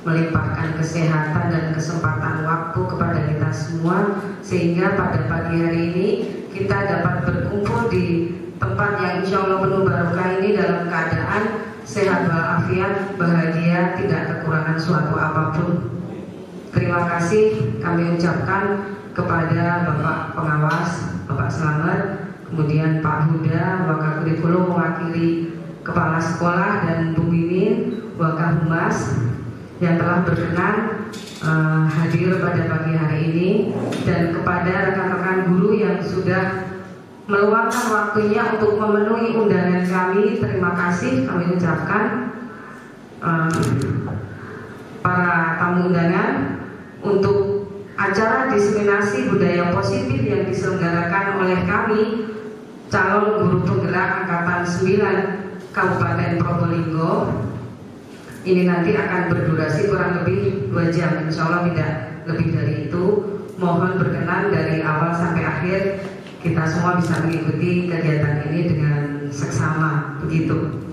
melimpahkan kesehatan dan kesempatan waktu kepada kita semua, sehingga pada pagi hari ini kita dapat berkumpul di tempat yang insya Allah penuh barokah ini dalam keadaan sehat walafiat, bahagia, tidak kekurangan suatu apapun. Terima kasih kami ucapkan kepada Bapak Pengawas, Bapak Slamet, kemudian Pak Huda, Wakakurikulum mewakili Kepala Sekolah dan Bu Mimin, Wakahumas, yang telah berkenan hadir pada pagi hari ini, dan kepada rekan-rekan guru yang sudah meluangkan waktunya untuk memenuhi undangan kami. Terima kasih kami ucapkan. Para tamu undangan, untuk acara diseminasi budaya positif yang diselenggarakan oleh kami calon guru penggerak angkatan 9 Kabupaten Probolinggo ini nanti akan berdurasi kurang lebih 2 jam, insya Allah tidak lebih dari itu. Mohon berkenan dari awal sampai akhir kita semua bisa mengikuti kegiatan ini dengan seksama, begitu.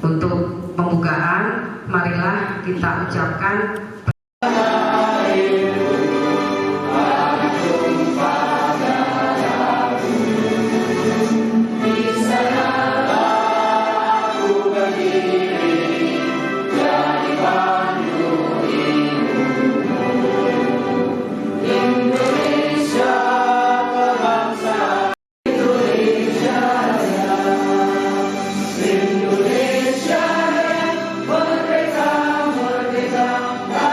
Untuk pembukaan, marilah kita ucapkan Indonesia merdeka, merdeka.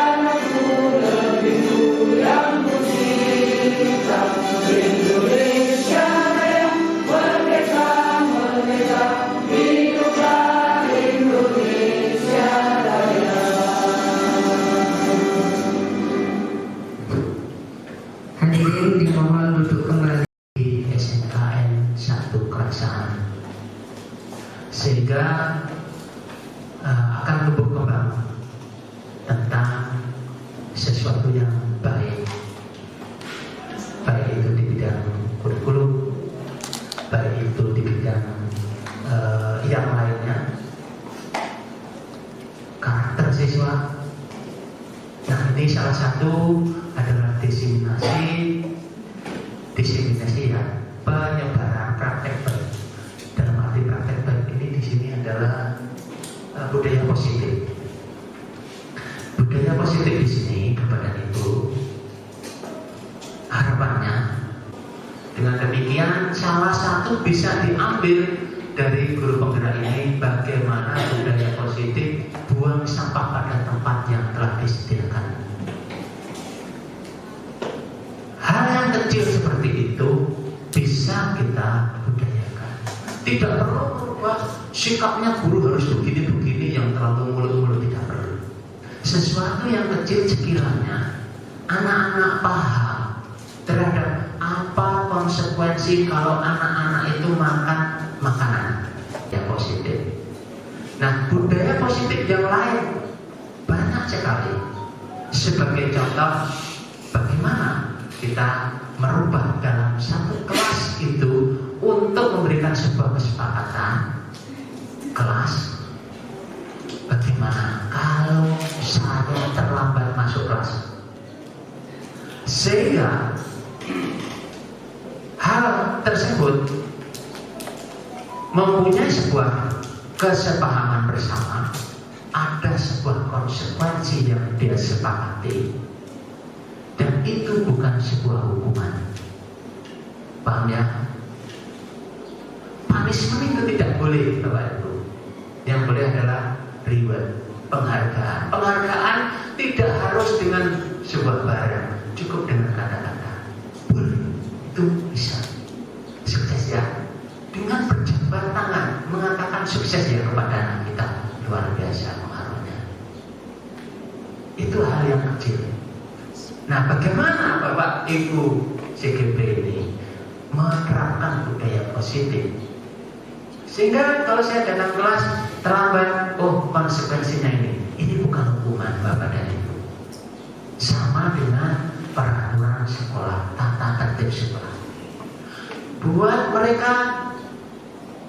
sehingga akan tumbuh kembang tentang sesuatu yang baik itu di bidang kurikulum, baik itu di bidang yang lainnya, karakter siswa. Nah, ini salah satu adalah diseminasi ya, penyebaran praktek baik. Dalam arti praktek baik ini di sini adalah budaya positif. Budaya positif di sini kepada itu harapannya dengan demikian salah satu bisa diambil dari guru penggerak ini, bagaimana budaya positif buang sampah pada tempat yang telah disediakan. Hal yang kecil seperti itu bisa kita budayakan. Tidak perlu merubah sikapnya guru harus begini-begini yang terlalu mulut-mulut, tidak perlu. Sesuatu yang kecil sekiranya anak-anak paham terhadap apa konsekuensi kalau anak-anak itu makan makanan yang positif. Nah, budaya positif yang lain banyak sekali. Sebagai contoh, bagaimana kita merubah dalam satu kelas itu untuk memberikan sebuah kesepakatan kelas. Bagaimana kalau saya terlambat masuk kelas, sehingga hal tersebut mempunyai sebuah kesepahaman bersama, ada sebuah konsekuensi yang dia sepakati, dan itu bukan sebuah hukuman. Paham ya? Punishment itu tidak boleh, Bapak Ibu. Yang boleh adalah reward, penghargaan. Penghargaan tidak harus dengan sebuah barang, cukup dengan kata-kata. Boleh, itu bisa. Sukses ya. Dengan berjabat tangan mengatakan sukses ya kepada anak kita, luar biasa pengaruhnya. Itu hal yang kecil. Nah, bagaimana Bapak Ibu CGP ini menerapkan budaya positif, sehingga kalau saya datang kelas terlambat, oh konsekuensinya ini bukan hukuman Bapak dan Ibu. Sama dengan peraturan sekolah, tata tertib sekolah. Buat mereka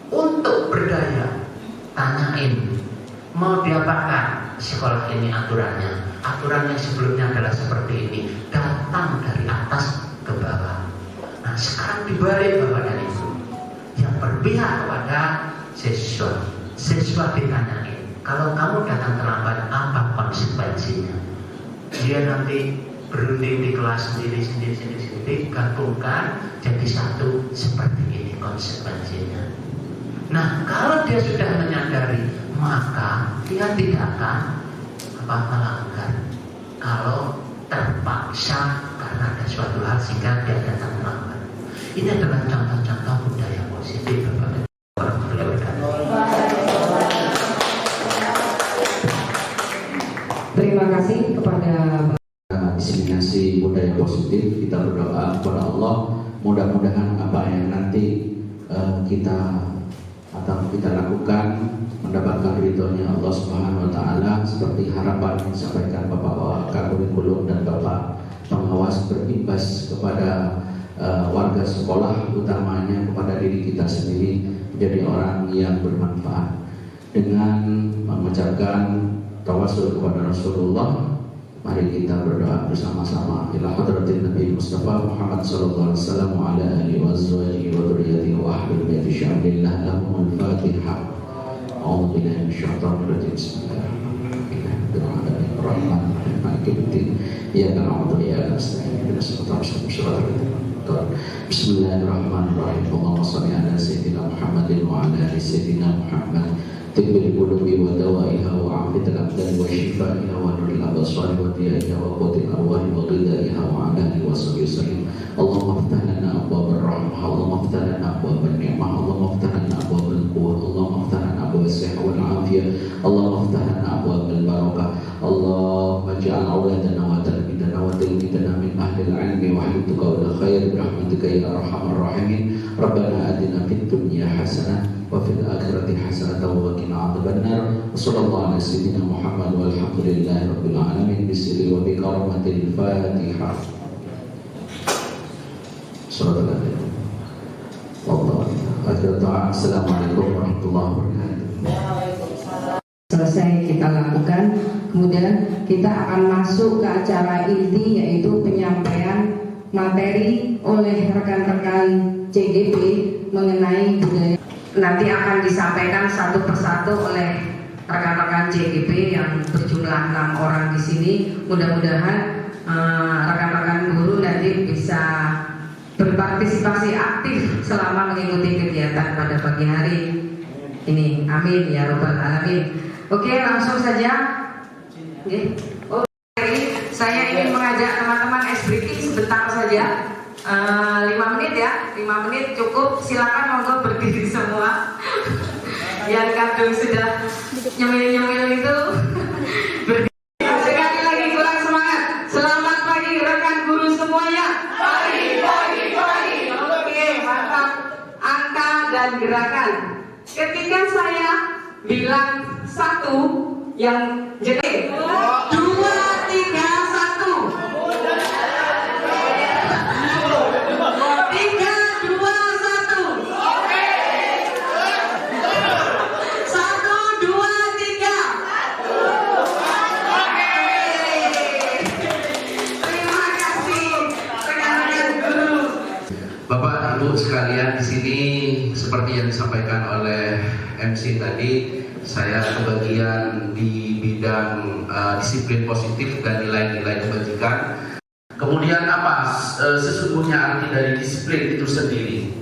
untuk berdaya, tanyain mau diapakan sekolah ini aturannya. Aturannya sebelumnya adalah seperti ini, datang dari atas ke bawah. Nah, sekarang dibalik Bapak dan Ibu, yang berpihak kepada siswa. Siswa ditanyain, kalau kamu datang terlambat, apa konsekuensinya? Dia nanti berunding di kelas sendiri, gabungkan jadi satu, seperti ini konsekuensinya. Nah, kalau dia sudah menyadari, maka dia tidak akan melanggar. Kalau terpaksa karena ada suatu hal sehingga dia datang terlambat. Ini adalah contoh-contoh budaya positif Bapak dan Ibu. Terima kasih kepada diseminasi budaya positif. Kita berdoa kepada Allah, mudah-mudahan apa yang nanti kita lakukan mendapatkan ridhonya Allah Subhanahu wa taala, seperti harapan yang disampaikan Bapak Kurikulum dan Bapak pengawas, berimbas kepada warga sekolah, utamanya kepada diri kita sendiri, menjadi orang yang bermanfaat. Dengan mengucapkan tawassul kepada Rasulullah, mari kita berdoa bersama-sama. Ila hadratin Nabi Mustafa Muhammad sallallahu alaihi wasallam wa ala alihi wa azwajihi wa dzurriyyatihi wa ahli baiti syamillah lahumul Fatihah. A'udzu billahi minasyaitonir rajim. Bismillahirrahmanirrahim. Iyyaka na'budu wa iyyaka nasta'in. Bismillahirrahmanirrahim. Allahumma shalli ala sayyidina Muhammadin wa ala ali sayyidina Muhammad. Tibbil qulubi wa dawaiha wa afiyatil abdan wa shifaiha wa nuril absari wa diyaiha wa qutil arwahi wa ghidaiha wa ala alihi wa sahbihi. Allahumma iftah lana abwaab ar-rahmah, Allahumma iftah lana abwaab an-ni'mah, Allahumma iftah lana abwaab al-quwwah, Allahumma iftah lana abwaab as-sihah wal afiyah, Allahumma iftah lana abwaab al-barakah. Allahumma ij'al auladana wa talmidana wa tilmidana min ahli al-'ilmi wa ahli tuqa wal khair bi rahmatika ya arhamar rahimin. Rabbana atina fid dunya hasanah wa fil akhirati hasanah wa qina adzabannar. Wassallallahu ala sayyidina Muhammad walhamdulillahi rabbil alamin bisirri wa bi karamatil Fatihah. Assalamualaikum warahmatullahi wabarakatuh. Selesai kita lakukan, kemudian kita akan masuk ke acara inti, yaitu penyampaian materi oleh rekan-rekan CGP mengenai budaya. Nanti akan disampaikan satu persatu oleh rekan-rekan CGP yang berjumlah 6 orang di sini. Mudah-mudahan rekan-rekan guru nanti bisa berpartisipasi aktif selama mengikuti kegiatan pada pagi hari ini. Amin ya robbal alamin. Oke, langsung saja. Saya ingin mengajak teman-teman S-Briefing sebentar saja. 5 menit ya, 5 menit cukup. Silakan monggo berdiri semua. Yang kadang sudah nyemil-nyemil itu berdiri. Sekali lagi kurang semangat. Selamat pagi rekan guru semuanya. Oke, mantap. Angka dan gerakan. Ketika saya bilang 1 yang jadi 2, 3, 1. 3, 2, 1. Oke. 1, 2, 3. Oke. Terima kasih rekan-rekan guru. Bapak Ibu sekalian, di sini seperti yang disampaikan oleh MC tadi, saya kebagian di bidang disiplin positif dan nilai-nilai kebajikan. Kemudian apa sesungguhnya arti dari disiplin itu sendiri?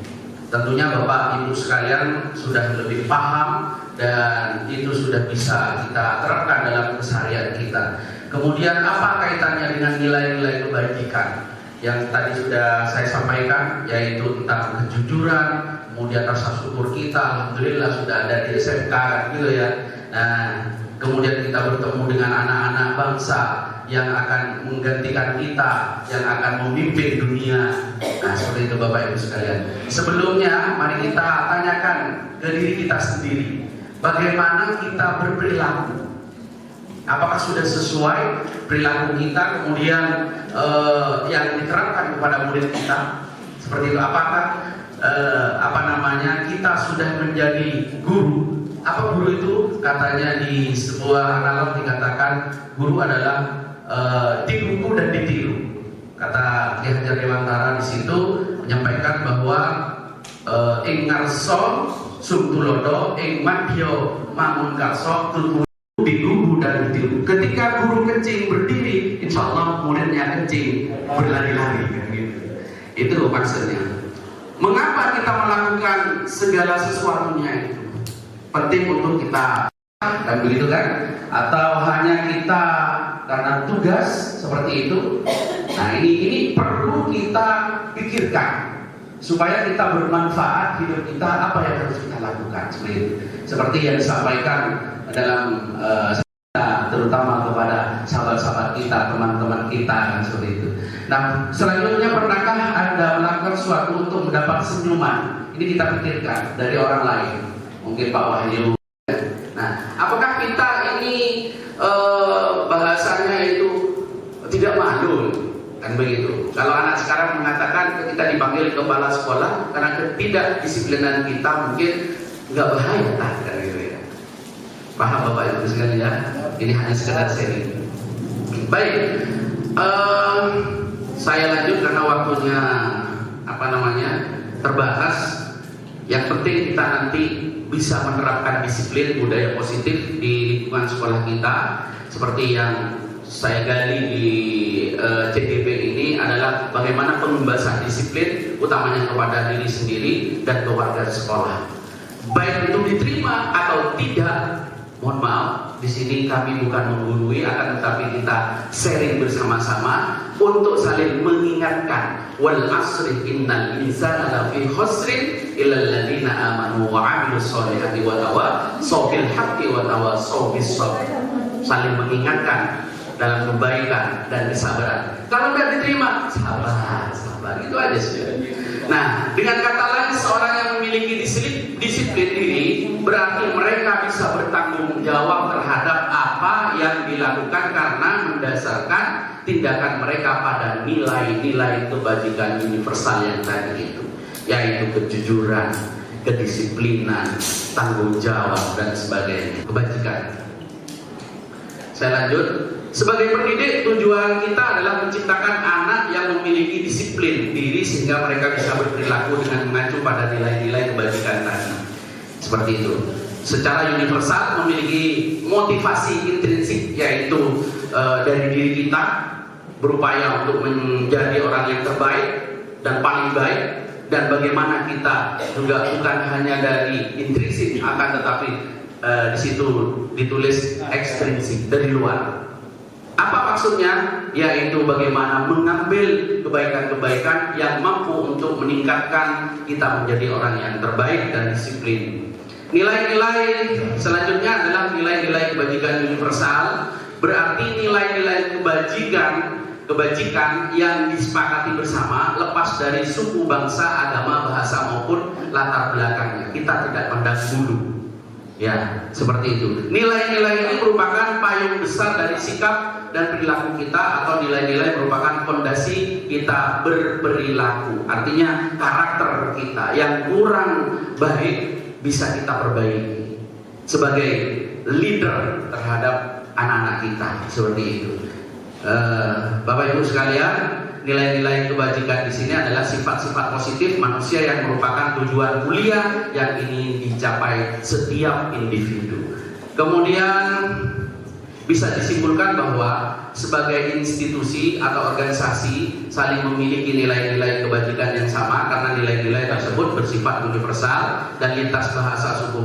Tentunya Bapak Ibu sekalian sudah lebih paham dan itu sudah bisa kita terapkan dalam keseharian kita. Kemudian apa kaitannya dengan nilai-nilai kebajikan yang tadi sudah saya sampaikan, yaitu tentang kejujuran, kemudian rasa syukur kita, alhamdulillah sudah ada di SMK gitu ya. Nah, kemudian kita bertemu dengan anak-anak bangsa yang akan menggantikan kita, yang akan memimpin dunia. Nah, seperti itu Bapak Ibu sekalian. Sebelumnya, mari kita tanyakan ke diri kita sendiri, bagaimana kita berperilaku? Apakah sudah sesuai perilaku kita, kemudian yang diterapkan kepada murid kita? Seperti itu. Apakah kita sudah menjadi guru? Apa guru itu? Katanya di sebuah analog dikatakan guru adalah digugu dan ditiru. Kata Ki Hajar Dewantara di situ menyampaikan bahwa ing ngarso sumtulodo ing madya mangun karso tutu digugu dan ditiru. Ketika guru kencing berdiri, insya Allah muridnya kencing berlari-lari kan gitu. Itu maksudnya. Mengapa kita melakukan segala sesuatunya itu? Penting untuk kita, dan begitu kan? Atau hanya kita karena tugas seperti itu? Nah, ini perlu kita pikirkan supaya kita bermanfaat hidup kita, apa yang harus kita lakukan seperti yang disampaikan dalam terutama kepada sahabat-sahabat kita, teman-teman kita kan seperti itu. Nah, selanjutnya pernahkah Anda melakukan sesuatu untuk mendapat senyuman? Ini kita pikirkan dari orang lain. Mungkin Pak Wahyu. Nah, apakah kita ini bahasanya itu tidak malu? Kan begitu. Kalau anak sekarang mengatakan ketika dipanggil kepala sekolah karena ketidakdisiplinan kita mungkin nggak bahaya kan gitu ya. Paham Bapak Ibu sekalian ya? Ini hanya sekedar sharing. Baik, saya lanjut karena waktunya terbatas. Yang penting kita nanti bisa menerapkan disiplin budaya positif di lingkungan sekolah kita. Seperti yang saya gali di CGP ini adalah bagaimana pengembasan disiplin utamanya kepada diri sendiri dan keluarga sekolah. Baik itu diterima atau tidak, mohon maaf, di sini kami bukan menggurui, akan tetapi kita sharing bersama-sama untuk saling mengingatkan. Wal asri innal insana lafi khusrin illal ladzina amanu wa 'amilus sholihati wa tawassaw bil haqqi wa tawassaw bis sabr. Saling mengingatkan dalam kebaikan dan kesabaran. Kalau tidak diterima, sabar, itu aja sudah. Nah, dengan kata lain memiliki disiplin diri berarti mereka bisa bertanggung jawab terhadap apa yang dilakukan karena mendasarkan tindakan mereka pada nilai-nilai kebajikan universal yang tadi itu, yaitu kejujuran, kedisiplinan, tanggung jawab dan sebagainya, kebajikan. Saya lanjut. Sebagai pendidik, tujuan kita adalah menciptakan anak yang memiliki disiplin diri sehingga mereka bisa berperilaku dengan mengacu pada nilai-nilai kebajikan tadi. Seperti itu. Secara universal memiliki motivasi intrinsik, yaitu dari diri kita berupaya untuk menjadi orang yang terbaik dan paling baik, dan bagaimana kita juga bukan hanya dari intrinsik, akan tetapi di situ ditulis ekstrinsik, dari luar. Apa maksudnya? Yaitu bagaimana mengambil kebaikan-kebaikan yang mampu untuk meningkatkan kita menjadi orang yang terbaik dan disiplin. Nilai-nilai selanjutnya adalah nilai-nilai kebajikan universal. Berarti nilai-nilai kebajikan yang disepakati bersama lepas dari suku, bangsa, agama, bahasa maupun latar belakangnya. Kita tidak pandang bulu. Ya, seperti itu. Nilai-nilai ini merupakan payung besar dari sikap dan perilaku kita, atau nilai-nilai merupakan fondasi kita berperilaku. Artinya karakter kita yang kurang baik bisa kita perbaiki sebagai leader terhadap anak-anak kita, seperti itu. Bapak Ibu sekalian, nilai-nilai kebajikan di sini adalah sifat-sifat positif manusia yang merupakan tujuan mulia yang ingin dicapai setiap individu. Kemudian bisa disimpulkan bahwa sebagai institusi atau organisasi saling memiliki nilai-nilai kebajikan yang sama karena nilai-nilai tersebut bersifat universal dan lintas bahasa, suku,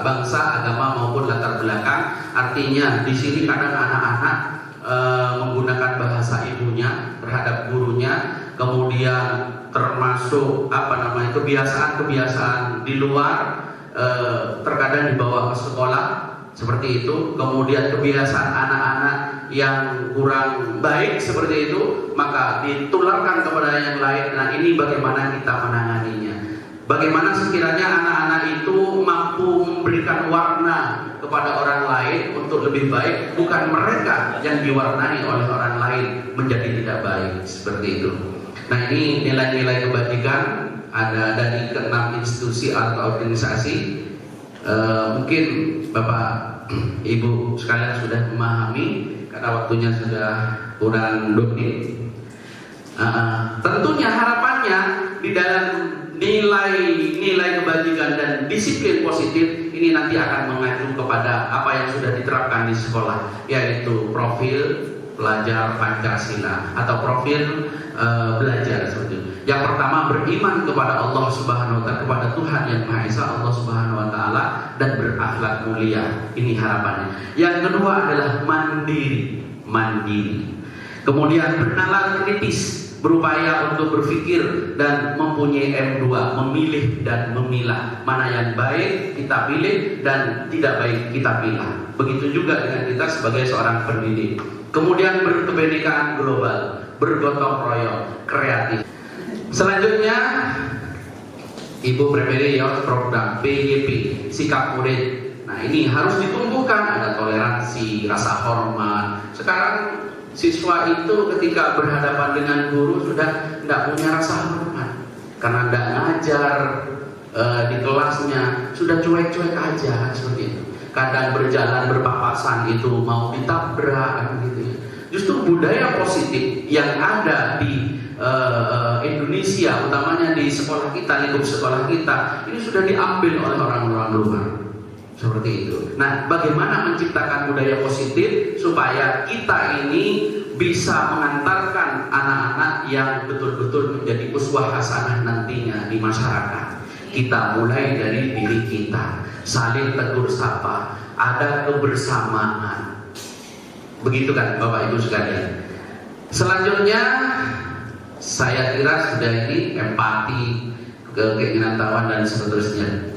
bangsa, agama maupun latar belakang. Artinya di sini kadang anak-anak menggunakan bahasa ibunya terhadap gurunya, kemudian termasuk kebiasaan-kebiasaan di luar terkadang dibawa ke sekolah seperti itu, kemudian kebiasaan anak-anak yang kurang baik seperti itu maka ditularkan kepada yang lain. Nah, ini bagaimana kita menanganinya? Bagaimana sekiranya anak-anak itu mampu memberikan warna kepada orang lain untuk lebih baik, bukan mereka yang diwarnai oleh orang lain menjadi tidak baik, seperti itu. Nah, ini nilai-nilai kebajikan ada dari ke-6 institusi atau organisasi. Mungkin Bapak Ibu sekalian sudah memahami karena waktunya sudah kurang 2 menit. Tentunya harapannya di dalam nilai kebajikan dan disiplin positif ini nanti akan mengacu kepada apa yang sudah diterapkan di sekolah, yaitu profil pelajar Pancasila atau profil belajar seperti itu. Yang pertama, beriman kepada Allah Subhanahu wa taala, kepada Tuhan yang Maha Esa, Allah Subhanahu wa taala, dan berakhlak mulia. Ini harapannya. Yang kedua adalah mandiri. Kemudian bernalar kritis, berupaya untuk berpikir dan mempunyai M2, memilih dan memilah. Mana yang baik kita pilih dan tidak baik kita pilih. Begitu juga dengan kita sebagai seorang pendidik. Kemudian berkebenekaan global, bergotong royong, kreatif. Selanjutnya, Ibu Prepare Youth Program PYP, sikap murid. Nah, ini harus ditumbuhkan, ada toleransi, rasa hormat. Sekarang siswa itu ketika berhadapan dengan guru sudah tidak punya rasa hormat karena tidak ngajar di kelasnya, sudah cuek-cuek aja seperti itu. Kadang berjalan berpapasan itu mau ditabrak gitu. Justru budaya positif yang ada di Indonesia, utamanya di sekolah kita, lingkup sekolah kita, ini sudah diambil oleh orang-orang luar. Seperti itu. Nah, bagaimana menciptakan budaya positif supaya kita ini bisa mengantarkan anak-anak yang betul-betul menjadi uswah hasanah nantinya di masyarakat. Kita mulai dari diri kita, saling tegur sapa, ada kebersamaan. Begitu kan Bapak Ibu sekalian. Selanjutnya saya kira sudah ini empati, keinginan tawan dan seterusnya.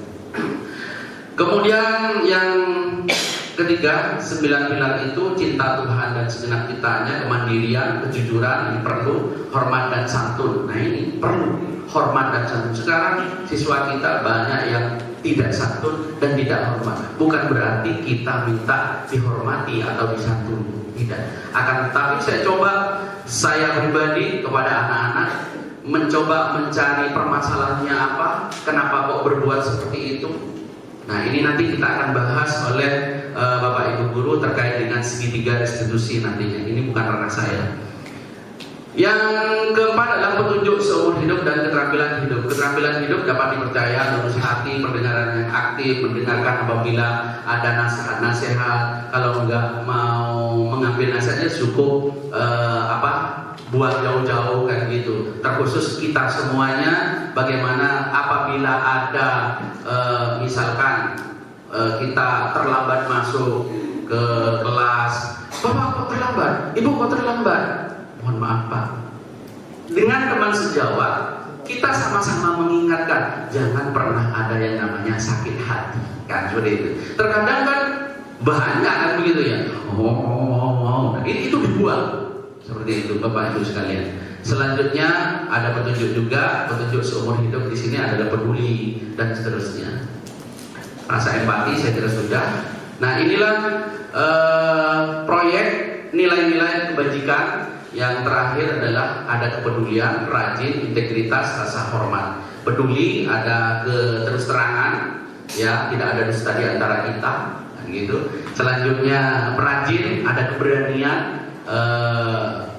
Kemudian yang ketiga, 9 pilar itu cinta Tuhan dan segenap ciptaannya, kemandirian, kejujuran, ini perlu, hormat dan santun. Nah, ini perlu hormat dan santun. Sekarang siswa kita banyak yang tidak santun dan tidak hormat. Bukan berarti kita minta dihormati atau disantuni, tidak. Akan tetapi saya pribadi kepada anak-anak mencoba mencari permasalahannya apa, kenapa kok berbuat seperti itu. Nah, ini nanti kita akan bahas oleh Bapak Ibu guru terkait dengan segitiga restitusi nantinya. Ini bukan ranah saya. Yang keempat adalah petunjuk seumur hidup dan keterampilan hidup. Keterampilan hidup dapat dipercaya, lurus hati, pendengaran yang aktif, mendengarkan apabila ada nasihat. Kalau enggak mau mengambil nasihatnya cukup buat jauh-jauh kan gitu. Terkhusus kita semuanya, bagaimana apabila ada misalkan kita terlambat masuk ke kelas, Bapak kok terlambat, Ibu kok terlambat. Mohon maaf Pak. Dengan teman sejawat, kita sama-sama mengingatkan jangan pernah ada yang namanya sakit hati, kan seperti itu. Terkadang kan banyak kan begitu ya. Itu dibuang seperti itu Bapak Ibu sekalian. Selanjutnya ada petunjuk juga, petunjuk seumur hidup di sini adalah peduli dan seterusnya. Rasa empati saya kira sudah. Nah inilah proyek nilai-nilai kebajikan. Yang terakhir adalah ada kepedulian, rajin, integritas, rasa hormat. Peduli ada keterus-terangan, ya tidak ada dusta di antara kita, kan gitu. Selanjutnya rajin, ada keberanian,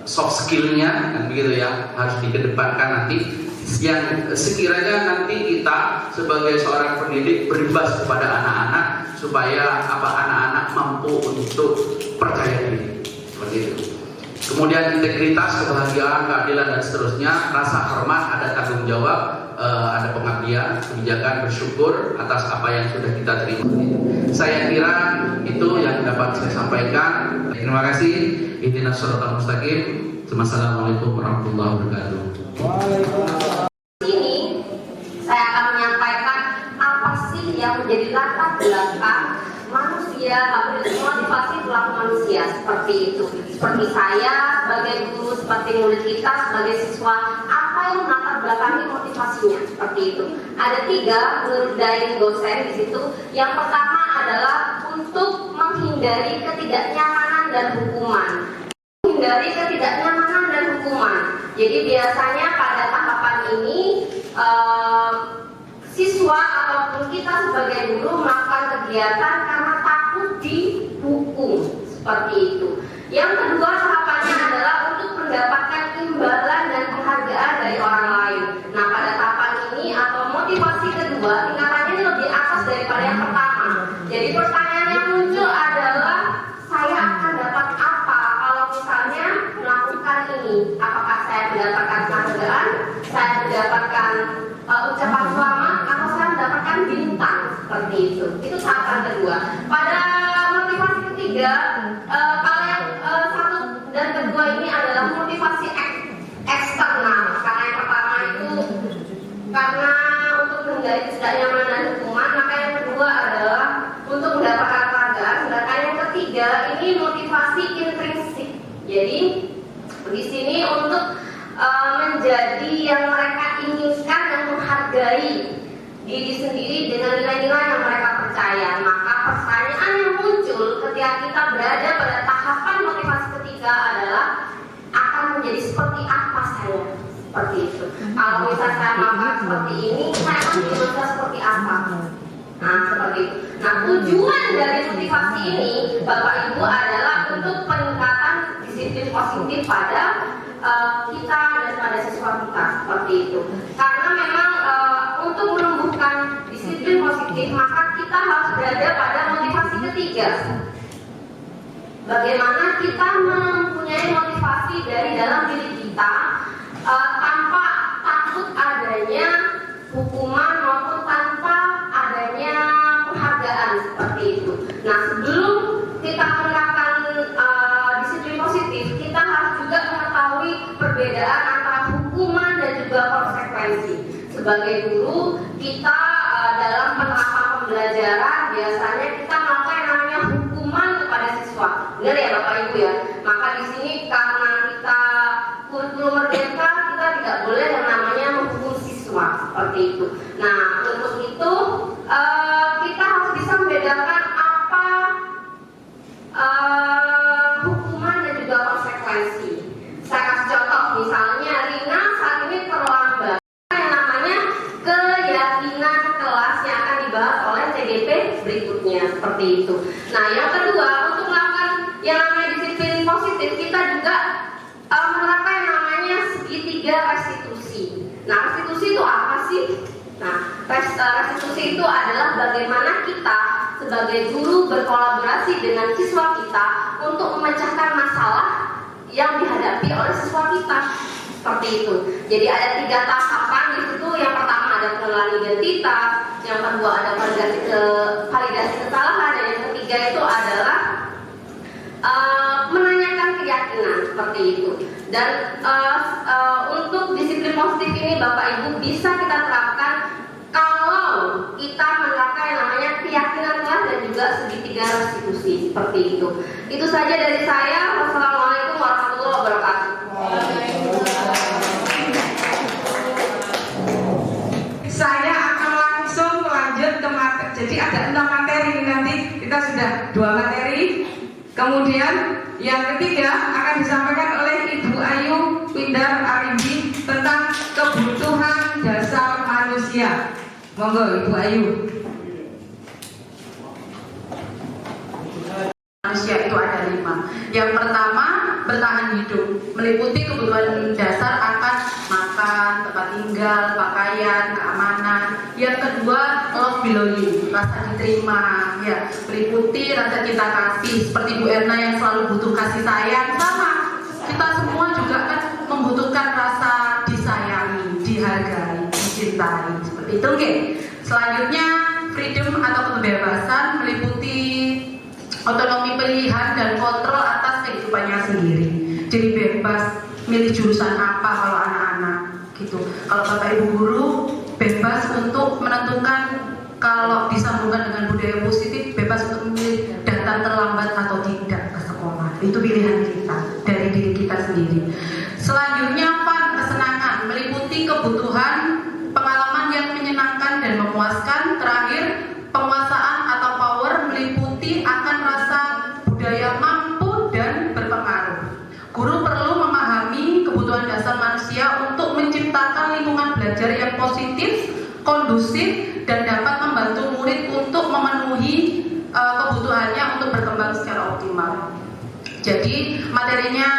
soft skillnya, kan begitu ya, harus dikedepankan nanti. Yang sekiranya nanti kita sebagai seorang pendidik berimbas kepada anak-anak supaya anak-anak mampu untuk percaya diri, seperti itu. Kemudian integritas, kebahagiaan, keadilan dan seterusnya, rasa hormat, ada tanggung jawab, ada pengabdian, kebijakan, bersyukur atas apa yang sudah kita terima. Saya kira itu yang dapat saya sampaikan. Terima kasih. Ihdinas shiratal mustaqim. Wassalamualaikum warahmatullahi wabarakatuh. Ini saya akan menyampaikan apa sih yang menjadi latar belakang manusia, motivasi pelaku manusia seperti itu. Seperti saya sebagai guru, seperti murid kita sebagai siswa, apa yang melatar belakangi motivasinya seperti itu. Ada 3 menurut dari dosen di situ. Yang pertama adalah untuk menghindari ketidaknyamanan dan hukuman. Menghindari ketidaknyamanan dan hukuman. Jadi biasanya pada tahapan ini siswa ataupun kita sebagai guru melakukan kegiatan karena takut dihukum seperti itu. Yang kedua tahapannya adalah untuk mendapatkan imbalan dan penghargaan dari orang lain. Nah pada tahapan ini atau motivasi kedua tingkatannya ini lebih atas daripada yang pertama. Jadi pertanyaan yang muncul adalah saya akan dapat apa kalau misalnya melakukan ini? Apakah saya mendapatkan penghargaan? Saya mendapatkan ucapan selamat atau saya mendapatkan bintang seperti itu. Itu tahapan kedua. Pada motivasi ketiga, kalau yang satu dan kedua ini adalah motivasi eksternal. Karena yang pertama itu karena untuk menghindari ketidaknyamanan dan hukuman, maka yang kedua adalah untuk mendapatkan penghargaan. Sedangkan yang ketiga ini motivasi intrinsik. Jadi di sini untuk menjadi yang mereka inginkan dan menghargai diri sendiri dengan nilai-nilai yang mereka percaya. Maka pertanyaan yang muncul ketika kita berada pada tahapan motivasi ketiga adalah akan menjadi seperti apa saya? Seperti itu. Kalau misalnya saya melakukan seperti ini, saya akan menjadi seperti apa? Nah seperti itu. Nah tujuan dari motivasi ini Bapak Ibu adalah untuk peningkatan disiplin positif pada kita dan pada siswa kita seperti itu. Karena memang untuk menumbuhkan disiplin positif maka kita harus berada pada motivasi ketiga. Bagaimana kita mempunyai motivasi dari dalam diri kita tanpa takut adanya hukuman maupun tanpa adanya penghargaan seperti itu. Nah sebelum kita menerapkan disiplin positif, kita harus juga mengetahui perbedaan antara hukuman dan juga konsekuensi. Sebagai guru, kita dalam penerapan pembelajaran biasanya kita melakukan yang namanya hukuman kepada siswa. Benar ya Bapak Ibu ya? Maka di sini karena kita kurikulum merdeka, kita tidak boleh yang namanya menghukum siswa. itu kita harus bisa membedakan apa hukuman dan juga konsekuensi. Saya kasih contoh, misalnya Rina saat ini terlambat, yang namanya keyakinan kelas yang akan dibahas oleh TGP berikutnya, seperti itu. Nah, yang kedua, untuk melakukan yang namanya disiplin positif, kita juga menerapkan yang namanya segitiga restitusi. Nah, restitusi itu apa sih? Nah, restitusi itu adalah bagaimana kita sebagai guru berkolaborasi dengan siswa kita untuk memecahkan masalah yang dihadapi oleh siswa kita, seperti itu. Jadi ada 3 tahapan di situ. Yang pertama ada pengenalan identitas, yang kedua ada validasi kesalahan, dan yang ketiga itu adalah menanyakan keyakinan, seperti itu. Dan untuk disiplin positif ini Bapak Ibu bisa kita terapkan kalau kita menerapkan yang namanya keyakinan kelas dan juga segitiga restitusi, seperti itu. Itu saja dari saya. Wassalamualaikum warahmatullahi wabarakatuh. Saya akan langsung lanjut ke materi. Jadi ada 6 materi nanti, kita sudah 2 materi. Kemudian yang ketiga akan disampaikan oleh Ibu Ayu Pindar Arimbi tentang kebutuhan dasar manusia. Monggo Ibu Ayu. Manusia itu ada 5. Yang pertama, bertahan hidup, meliputi kebutuhan dasar akan makan, tempat tinggal, pakaian, keamanan. Yang kedua, love belonging, rasa diterima, ya, meliputi rasa cinta kasih. Seperti Bu Erna yang selalu butuh kasih sayang, sama. Kita semua juga kan membutuhkan rasa disayangi, dihargai, dicintai, seperti itu. Oke. Selanjutnya, freedom atau kebebasan meliputi otonomi pilihan dan kontrol atas kehidupannya sendiri. Jadi bebas milih jurusan apa kalau anak-anak gitu. Kalau Bapak Ibu guru bebas untuk menentukan kalau disambungkan dengan budaya positif, bebas untuk memilih datang terlambat atau tidak ke sekolah. Itu pilihan kita dari diri kita sendiri. Selanjutnya fun, kesenangan meliputi kebutuhan pengalaman yang menyenangkan dan memuaskan. Terakhir, penguasaan atau power meliputi akan rasa budaya mampu dan berpengaruh. Guru perlu memahami kebutuhan dasar manusia untuk menciptakan lingkungan belajar yang positif, kondusif, dan dapat membantu murid untuk memenuhi kebutuhannya untuk berkembang secara optimal. Jadi materinya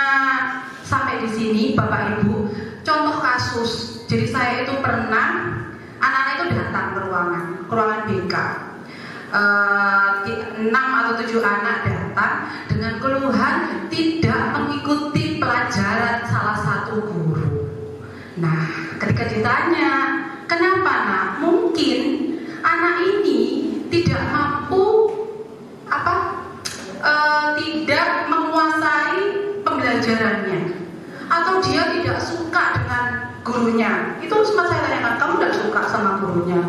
sampai di sini Bapak Ibu. Contoh kasus. Jadi saya itu pernah anak-anak itu datang ke ruangan BK. 6 atau 7 anak datang dengan keluhan tidak mengikuti pelajaran salah satu guru. Nah, ketika ditanya, kenapa nak? Mungkin anak ini tidak mampu tidak menguasai pembelajarannya, atau dia tidak suka dengan gurunya. Itu sempat saya tanyakan, kamu tidak suka sama gurunya?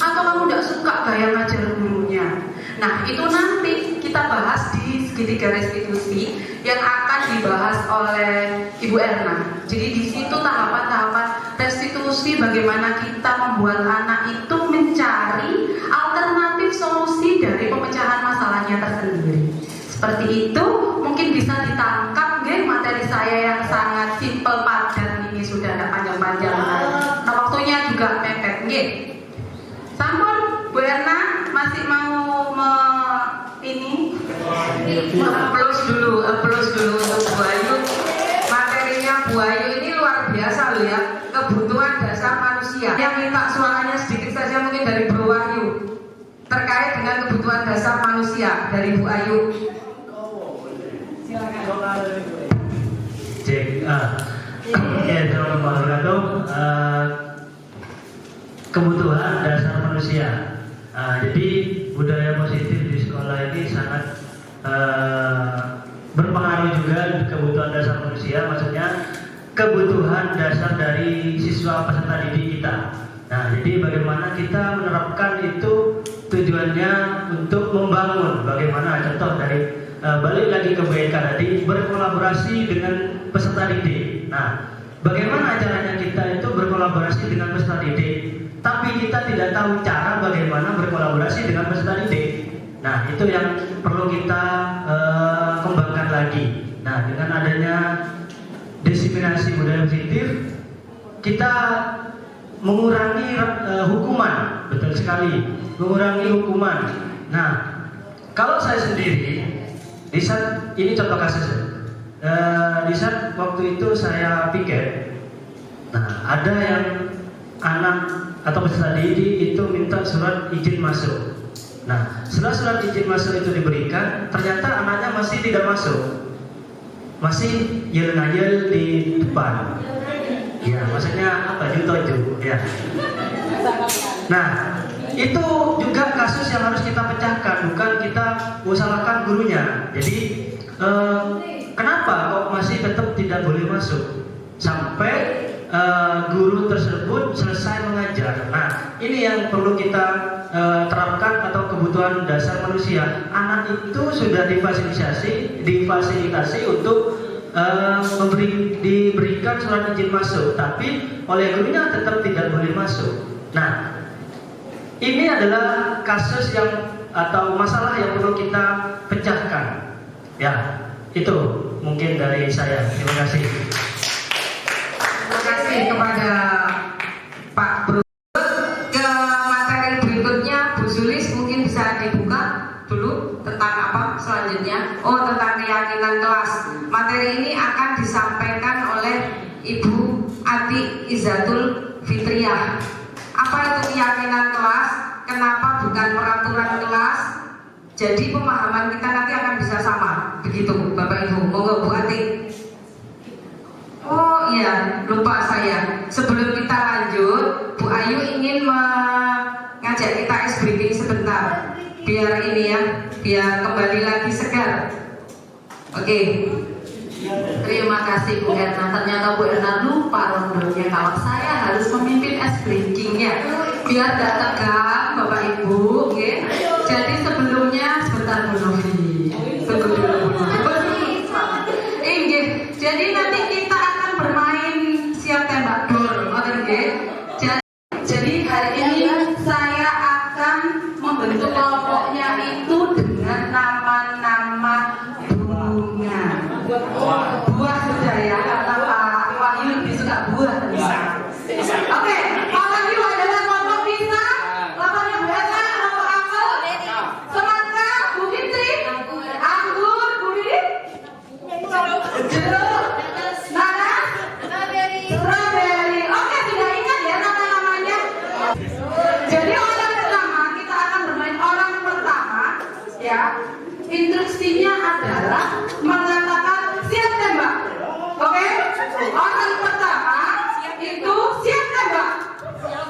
Atau kamu tidak suka gaya ngajar gurunya? Nah, itu nanti kita bahas di segitiga restitusi yang akan dibahas oleh Ibu Erna. Jadi di situ tahapan-tahapan restitusi bagaimana kita membuat anak itu mencari alternatif solusi dari pemecahan masalahnya tersendiri. Seperti itu mungkin bisa ditangkap materi saya yang sangat simpel padat ini, sudah tidak panjang-panjang. Nah, waktunya juga mepet. Sampun Bu Erna masih mau applause dulu untuk Bu Ayu. Materinya Bu Ayu ini luar biasa loh ya, kebutuhan dasar manusia. Yang minta suaranya sedikit saja mungkin dari Bu Wahyu terkait dengan kebutuhan dasar manusia dari Bu Ayu. Kebutuhan dasar manusia. Jadi budaya positif di sekolah ini sangat berpengaruh juga kebutuhan dasar manusia, maksudnya kebutuhan dasar dari siswa peserta didik kita. Nah, jadi bagaimana kita menerapkan itu tujuannya untuk membangun, bagaimana contoh dari balik lagi ke BK tadi, berkolaborasi dengan peserta didik. Nah, bagaimana caranya kita itu berkolaborasi dengan peserta didik? tapi kita tidak tahu cara bagaimana berkolaborasi dengan peserta didik. Nah, itu yang perlu kita kembangkan lagi. Nah, dengan adanya diseminasi budaya positif, kita mengurangi hukuman, betul sekali, mengurangi hukuman. Nah, kalau saya sendiri, di saat ini contoh kasus, di saat waktu itu saya piket, nah ada yang anak atau peserta didik itu minta surat izin masuk. Nah, setelah surat izin masuk itu diberikan, ternyata anaknya masih tidak masuk, masih yel-ngayel di depan. Ya, maksudnya apa? Jutoju, ya. Nah, itu juga kasus yang harus kita pecahkan, bukan kita usalahkan gurunya. Jadi, kenapa kok masih tetap tidak boleh masuk sampai guru tersebut selesai mengajar? Nah, ini yang perlu kita terapkan atau kebutuhan dasar manusia. Anak itu sudah difasilitasi untuk diberikan surat izin masuk, tapi oleh gurunya tetap tidak boleh masuk. Nah, ini adalah kasus yang atau masalah yang perlu kita pecahkan. Ya, itu mungkin dari saya. Terima kasih. Terima kasih kepada Pak Bro. Ke materi berikutnya, Bu Sulis mungkin bisa dibuka dulu tentang apa selanjutnya. Oh, tentang keyakinan kelas. Materi ini akan disampaikan oleh Ibu Ati Izzatul Fitriah. Apa itu keyakinan kelas? Kenapa bukan peraturan kelas? Jadi pemahaman kita nanti akan bisa sama. Begitu Bapak Ibu. Monggo Bu Ati. Oh iya, lupa saya. Sebelum kita lanjut, Bu Ayu ingin mengajak kita ice breaking sebentar. Biar ini ya, biar kembali lagi segar. Oke. Terima kasih Bu Erna. Ternyata Bu Erna lupa rondonya kalau saya harus memimpin ice breakingnya. Biar tidak tegang Bapak Ibu. Okay? Jadi sebelumnya sebentar Bu Novi. Tunggu dulu. Jadi nanti kita akan bermain siap tembak dor. Jadi hari ini saya akan membentuk kelompoknya itu dengan nama-nama bunga. Buah sudah ya, kata Pak Wahyu lebih suka buah. Oke, Pak Wahyu adalah kelompok pisang, kelompoknya Bu Erna, kelompok apel, semangka, Bu Fitri, anggur, Bu Riri, jeruk, nanas, strawberry. Oke, sudah ingat ya nama-namanya. Jadi orang pertama kita akan bermain orang pertama, ya. Instruksinya adalah mengatakan siap tembak. Oke? Orang pertama itu siap tembak.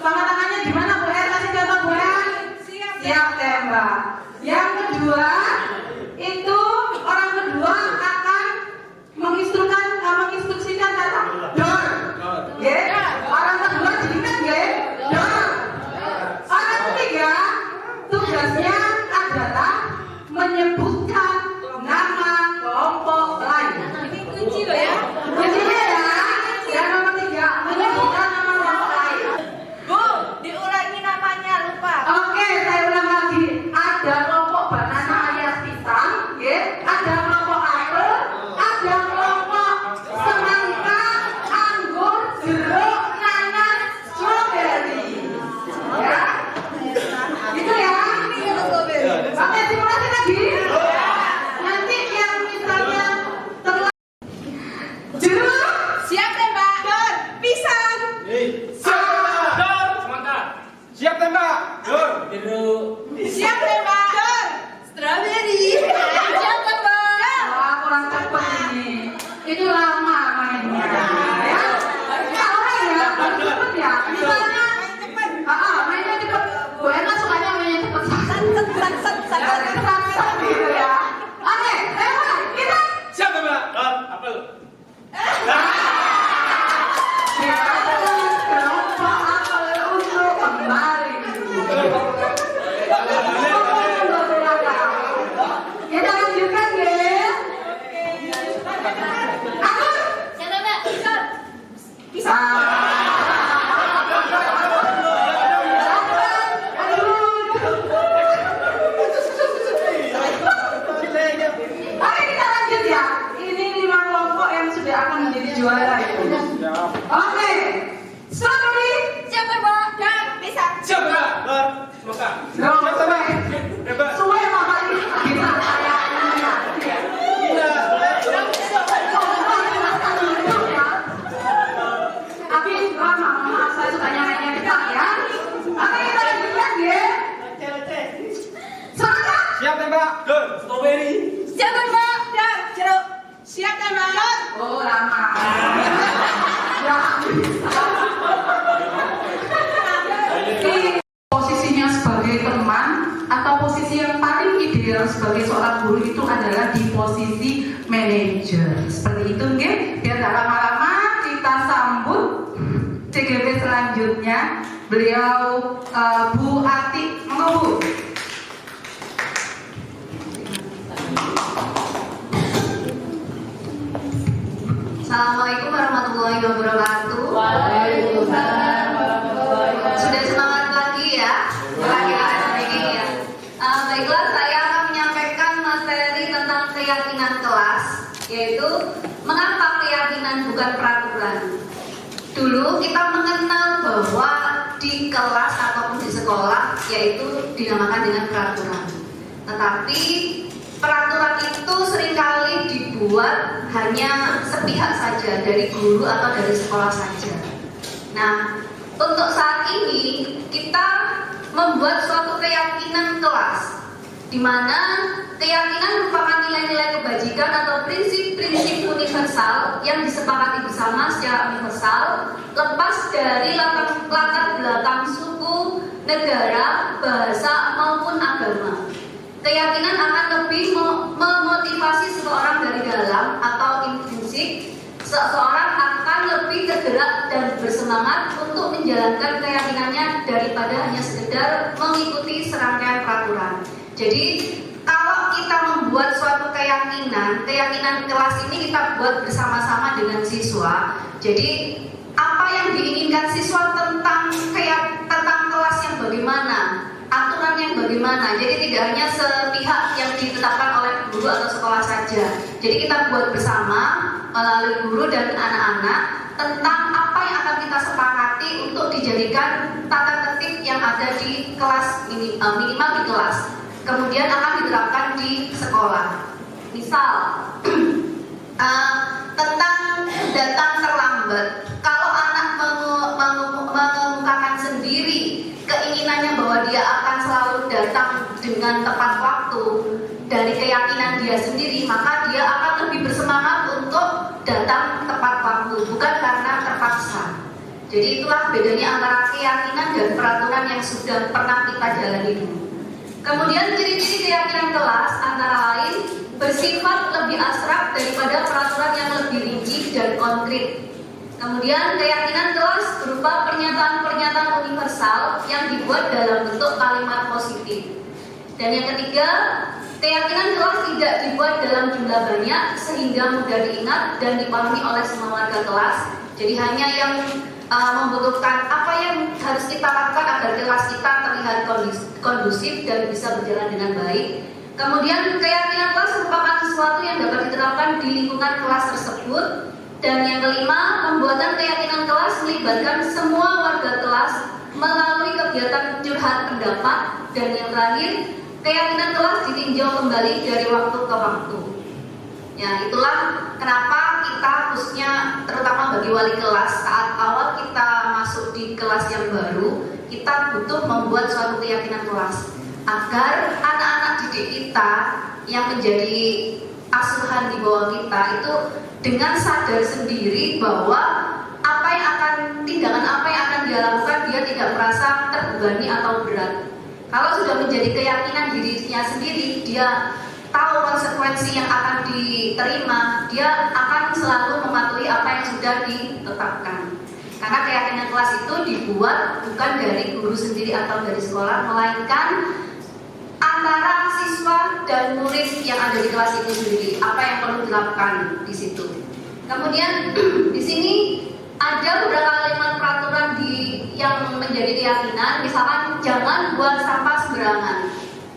Tangan tangannya gimana Bu Er? Kasih contoh Bu Er. Siap tembak. Yang kedua itu orang kedua akan menginstruksikan kata dor. Ya. Orang kedua diingat ya. Dor. Orang ketiga tugasnya adalah menyebutkan nama kelompok lain. Ini kunci loh ya. Kuncinya ya. Yang nomor 3 menyebutkan nama kelompok lain. Bu, diulangi namanya lupa. Oke, saya ulang lagi. Ada kelompok banana alias pisang, ya. Ada kelompok apel, ada kelompok semangka, anggur, jeruk, nanas, strawberry. Ya. Gitu ya. Oke, simulasi lagi. Strawberry. Siapa Mbak? Ya, jeruk. Siap ya Mbak? Oh lama. Ya. Posisinya sebagai teman atau posisi yang paling ideal sebagai seorang guru itu adalah di posisi manajer. Seperti itu, nggih. Biar tak lama-lama kita sambut CGP selanjutnya. Beliau Bu Ati, Bu. Assalamualaikum warahmatullahi wabarakatuh. Waalaikumsalam warahmatullahi wabarakatuh. Sudah semangat lagi ya? Ya. Baiklah, saya akan menyampaikan materi tentang keyakinan kelas, yaitu mengapa keyakinan bukan peraturan. Dulu kita mengenal bahwa di kelas ataupun di sekolah yaitu dinamakan dengan peraturan. Tetapi peraturan itu seringkali dibuat hanya sepihak saja dari guru atau dari sekolah saja. Nah, untuk saat ini kita membuat suatu keyakinan kelas, di mana keyakinan merupakan nilai-nilai kebajikan atau prinsip-prinsip universal yang disepakati bersama secara universal, lepas dari latar belakang suku, negara, bahasa maupun agama. Keyakinan akan lebih memotivasi seseorang dari dalam atau intrinsik. Seseorang akan lebih tergerak dan bersemangat untuk menjalankan keyakinannya daripada hanya sekedar mengikuti serangkaian peraturan. Jadi kalau kita membuat suatu keyakinan kelas ini kita buat bersama-sama dengan siswa. Jadi apa yang diinginkan siswa tentang kelas yang bagaimana, aturan yang bagaimana. Jadi tidak hanya sepihak yang ditetapkan oleh guru atau sekolah saja. Jadi kita buat bersama melalui guru dan anak-anak tentang apa yang akan kita sepakati untuk dijadikan tata tertib yang ada di kelas ini, minimal di kelas. Kemudian akan diterapkan di sekolah. Misal tentang datang terlambat. Kalau anak mengemukakan sendiri keinginannya bahwa dia akan selalu datang dengan tepat waktu dari keyakinan dia sendiri, maka dia akan lebih bersemangat untuk datang tepat waktu, bukan karena terpaksa. Jadi itulah bedanya antara keyakinan dan peraturan yang sudah pernah kita jalani dulu. Kemudian ciri-ciri keyakinan kelas antara lain bersifat lebih abstrak daripada peraturan yang lebih rinci dan konkret. Kemudian keyakinan kelas berupa pernyataan-pernyataan universal yang dibuat dalam bentuk kalimat positif. Dan yang ketiga, keyakinan kelas tidak dibuat dalam jumlah banyak sehingga mudah diingat dan dipahami oleh semua warga kelas. Jadi hanya yang membutuhkan apa yang harus kita lakukan agar kelas kita terlihat kondusif dan bisa berjalan dengan baik. Kemudian keyakinan kelas merupakan sesuatu yang dapat diterapkan di lingkungan kelas tersebut. Dan yang kelima, pembuatan keyakinan kelas melibatkan semua warga kelas melalui kegiatan curhat pendapat. Dan yang terakhir, keyakinan kelas ditinjau kembali dari waktu ke waktu. Ya, itulah kenapa kita khususnya terutama bagi wali kelas saat awal kita masuk di kelas yang baru, kita butuh membuat suatu keyakinan kelas agar anak-anak didik kita yang menjadi asuhan di bawah kita itu dengan sadar sendiri bahwa tindakan apa yang akan dia lakukan dia tidak merasa terbebani atau berat. Kalau sudah menjadi keyakinan dirinya sendiri, dia tahu konsekuensi yang akan diterima, dia akan selalu mematuhi apa yang sudah ditetapkan. Karena keyakinan kelas itu dibuat bukan dari guru sendiri atau dari sekolah, melainkan antara siswa dan murid yang ada di kelas itu sendiri. Apa yang perlu dilakukan di situ. Kemudian di sini ada beberapa kalimat peraturan yang menjadi keyakinan, misalkan jangan buang sampah sembarangan.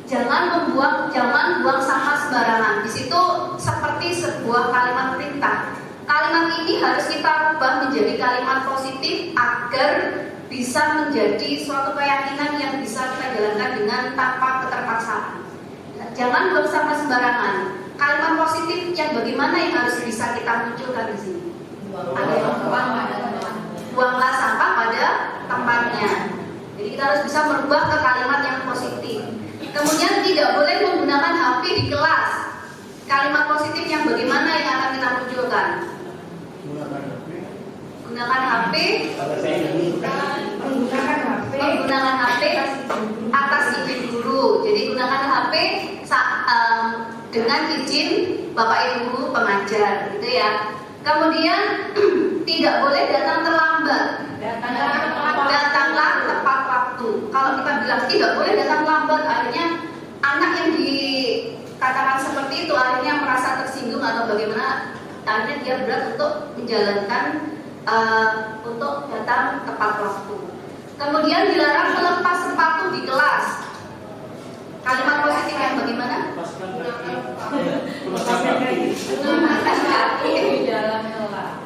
Jangan buang sampah sembarangan. Di situ seperti sebuah kalimat perintah. Kalimat ini harus kita ubah menjadi kalimat positif agar bisa menjadi suatu keyakinan yang bisa kita jalankan dengan tanpa keterpaksaan. Jangan buang sampah sembarangan. Kalimat positif yang bagaimana yang harus bisa kita munculkan di sini? Buanglah sampah pada tempatnya. Jadi kita harus bisa merubah ke kalimat yang positif. Kemudian tidak boleh menggunakan HP di kelas. positif yang bagaimana yang akan kita munculkan? Gunakan HP. Menggunakan HP atas izin guru. Jadi gunakan HP dengan izin Bapak Ibu guru pengajar, gitu ya. Kemudian tidak boleh datang terlambat. Datanglah tepat waktu. Kalau kita bilang tidak boleh datang lambat, akhirnya anak yang dikatakan seperti itu akhirnya merasa tersinggung atau bagaimana, akhirnya dia berat untuk menjalankan untuk datang tepat waktu. Kemudian dilarang melepas sepatu di kelas. Kalimat positif yang bagaimana?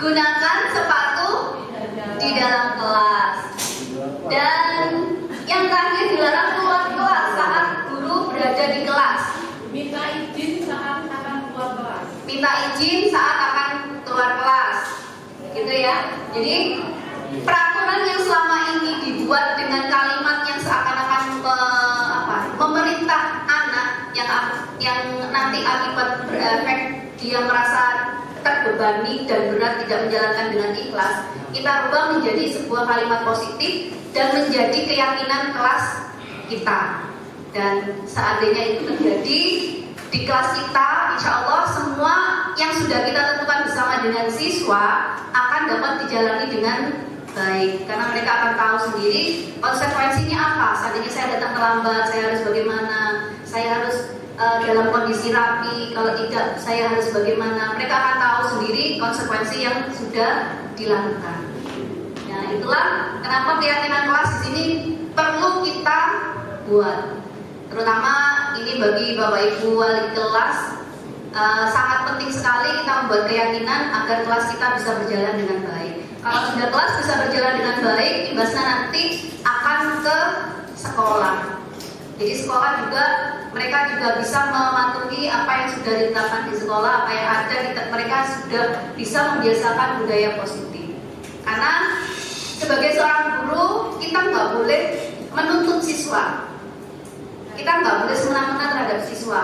Gunakan sepatu di dalam kelas. Dan yang terakhir dilarang keluar kelas saat guru berada di kelas. Minta izin saat akan keluar kelas. Minta izin saat akan keluar kelas. Gitu ya. Jadi peraturan yang selama ini dibuat dengan kalimat yang seakan-akan memerintah anak yang nanti akibat berefek dia merasa terbebani dan berat tidak menjalankan dengan ikhlas, kita rubah menjadi sebuah kalimat positif dan menjadi keyakinan kelas kita. Dan seandainya itu terjadi di kelas kita, insya Allah semua yang sudah kita tentukan bersama dengan siswa akan dapat dijalani dengan baik, karena mereka akan tahu sendiri konsekuensinya apa. Seandainya saya datang terlambat, saya harus bagaimana, saya harus dalam kondisi rapi, kalau tidak saya harus bagaimana. Mereka akan tahu sendiri konsekuensi yang sudah dilakukan. Nah, itulah kenapa keyakinan kelas di sini perlu kita buat. Terutama ini bagi Bapak Ibu wali kelas, sangat penting sekali kita membuat keyakinan agar kelas kita bisa berjalan dengan baik. Kalau sudah kelas bisa berjalan dengan baik, imbasnya nanti akan ke sekolah. Jadi sekolah juga, mereka juga bisa mematuhi apa yang sudah ditetapkan di sekolah, apa yang ada, mereka sudah bisa membiasakan budaya positif. Karena sebagai seorang guru, kita nggak boleh menuntut siswa. Kita nggak boleh semena-mena terhadap siswa.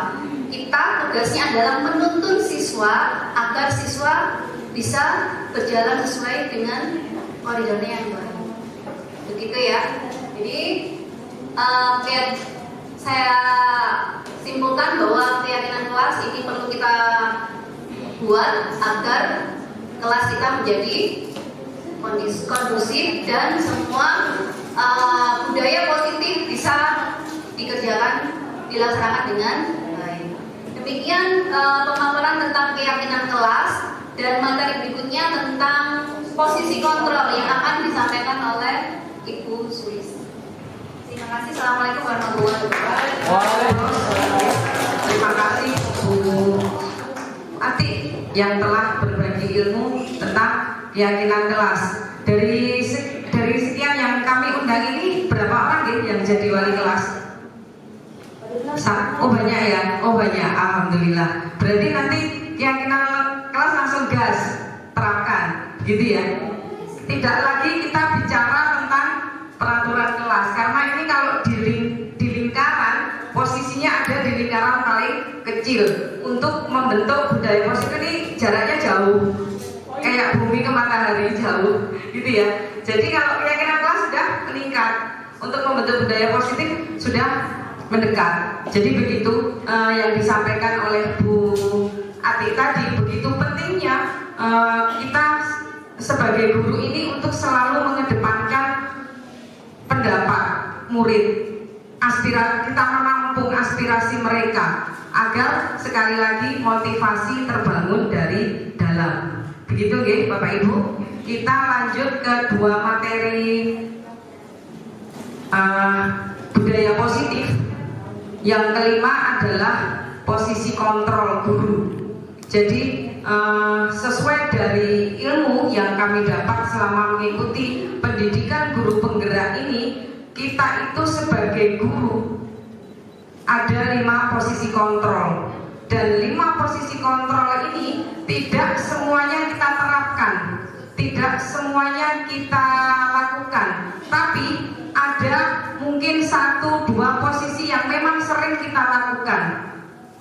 Kita tugasnya adalah menuntun siswa agar siswa bisa berjalan sesuai dengan koridornya yang baik. Begitu ya. Jadi saya simpulkan bahwa keyakinan kelas ini perlu kita buat agar kelas kita menjadi kondusif dan semua budaya positif bisa dilaksanakan dengan baik. Demikian pemaparan tentang keyakinan kelas, dan materi berikutnya tentang posisi kontrol yang akan disampaikan oleh Ibu Suis. Terima kasih. Assalamualaikum warahmatullahi wabarakatuh. Terima kasih Bu Ati yang telah berbagi ilmu tentang keyakinan kelas. Dari sekian yang kami undang ini, berapa orang yang jadi wali kelas? Oh banyak ya? Oh banyak, alhamdulillah. Berarti nanti keyakinan kelas langsung gas terapkan, gitu ya. Tidak lagi kita bicara tentang peraturan kelas, karena ini kalau di lingkaran, posisinya ada di lingkaran paling kecil. Untuk membentuk budaya positif ini jaraknya jauh, kayak bumi ke matahari jauh, gitu ya. Jadi kalau keyakinan kelas sudah meningkat, untuk membentuk budaya positif sudah mendekat. Jadi begitu yang disampaikan oleh Bu Ati tadi, begitu pentingnya kita sebagai guru ini untuk selalu mengedepankan pendapat murid, kita menampung aspirasi mereka agar sekali lagi motivasi terbangun dari dalam. Begitu nggih Bapak Ibu. Kita lanjut ke dua materi budaya positif. Yang kelima adalah posisi kontrol guru. Jadi sesuai dari ilmu yang kami dapat selama mengikuti pendidikan guru penggerak ini, kita itu sebagai guru ada 5 posisi kontrol, dan 5 posisi kontrol ini tidak semuanya kita terapkan, tidak semuanya kita lakukan, tapi ada mungkin 1-2 posisi yang memang sering kita lakukan.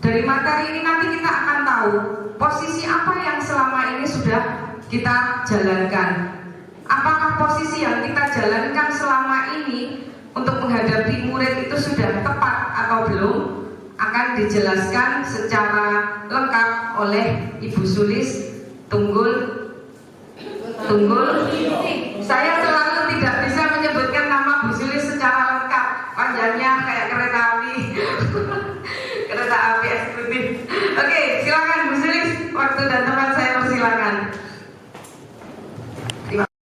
Dari materi ini nanti kita akan tahu posisi apa yang selama ini sudah kita jalankan. Apakah posisi yang kita jalankan selama ini untuk menghadapi murid itu sudah tepat atau belum, akan dijelaskan secara lengkap oleh Ibu Sulis Tunggul. Saya selalu tidak bisa menyebutkan nama Bu Sulis secara lengkap, panjangnya kayak kereta api. Kereta api eksekutif. Oke, silakan Bu Sulis, waktu dan tempat saya persilakan.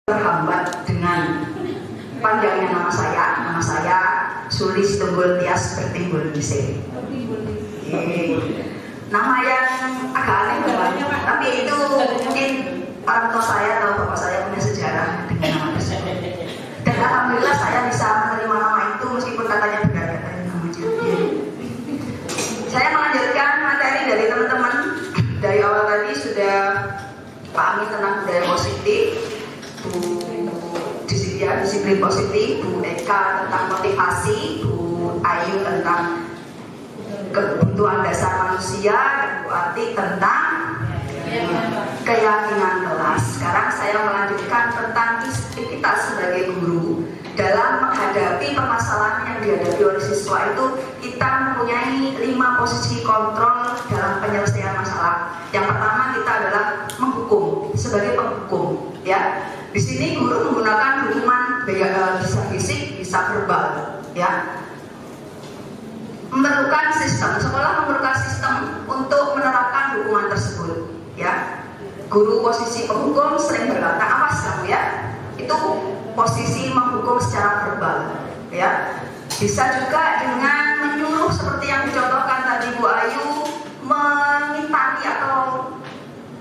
Terhambat dengan panjangnya nama saya Sulis Tunggul Tias Bertimbul Bise. Nama yang agak aneh banget, tapi itu mungkin orang tua saya atau bapak saya punya sejarah dengan nama tersebut. Dan alhamdulillah saya bisa menerima nama itu meskipun katanya benar katanya nama jadi. Saya melanjutkan materi dari teman-teman. Dari awal tadi sudah Pak Amin tentang budaya positif, Bu disiplin positif, Bu Eka tentang motivasi, Bu Ayu tentang kebutuhan dasar manusia, dan Bu Ati tentang keyakinan kelas. Sekarang saya melanjutkan tentang kita sebagai guru dalam menghadapi permasalahan yang dihadapi oleh siswa itu. Kita mempunyai 5 posisi kontrol dalam penyelesaian masalah. Yang pertama kita adalah menghukum sebagai penghukum, ya. Di sini guru menggunakan hukuman bisa fisik, bisa verbal, ya. Memerlukan sistem, sekolah memerlukan sistem untuk menerapkan hukuman tersebut, ya. Guru posisi penghukum sering berkata, awas kamu ya, itu posisi menghukum secara verbal, ya. Bisa juga dengan menyuruh seperti yang dicontohkan tadi Bu Ayu, mengintari atau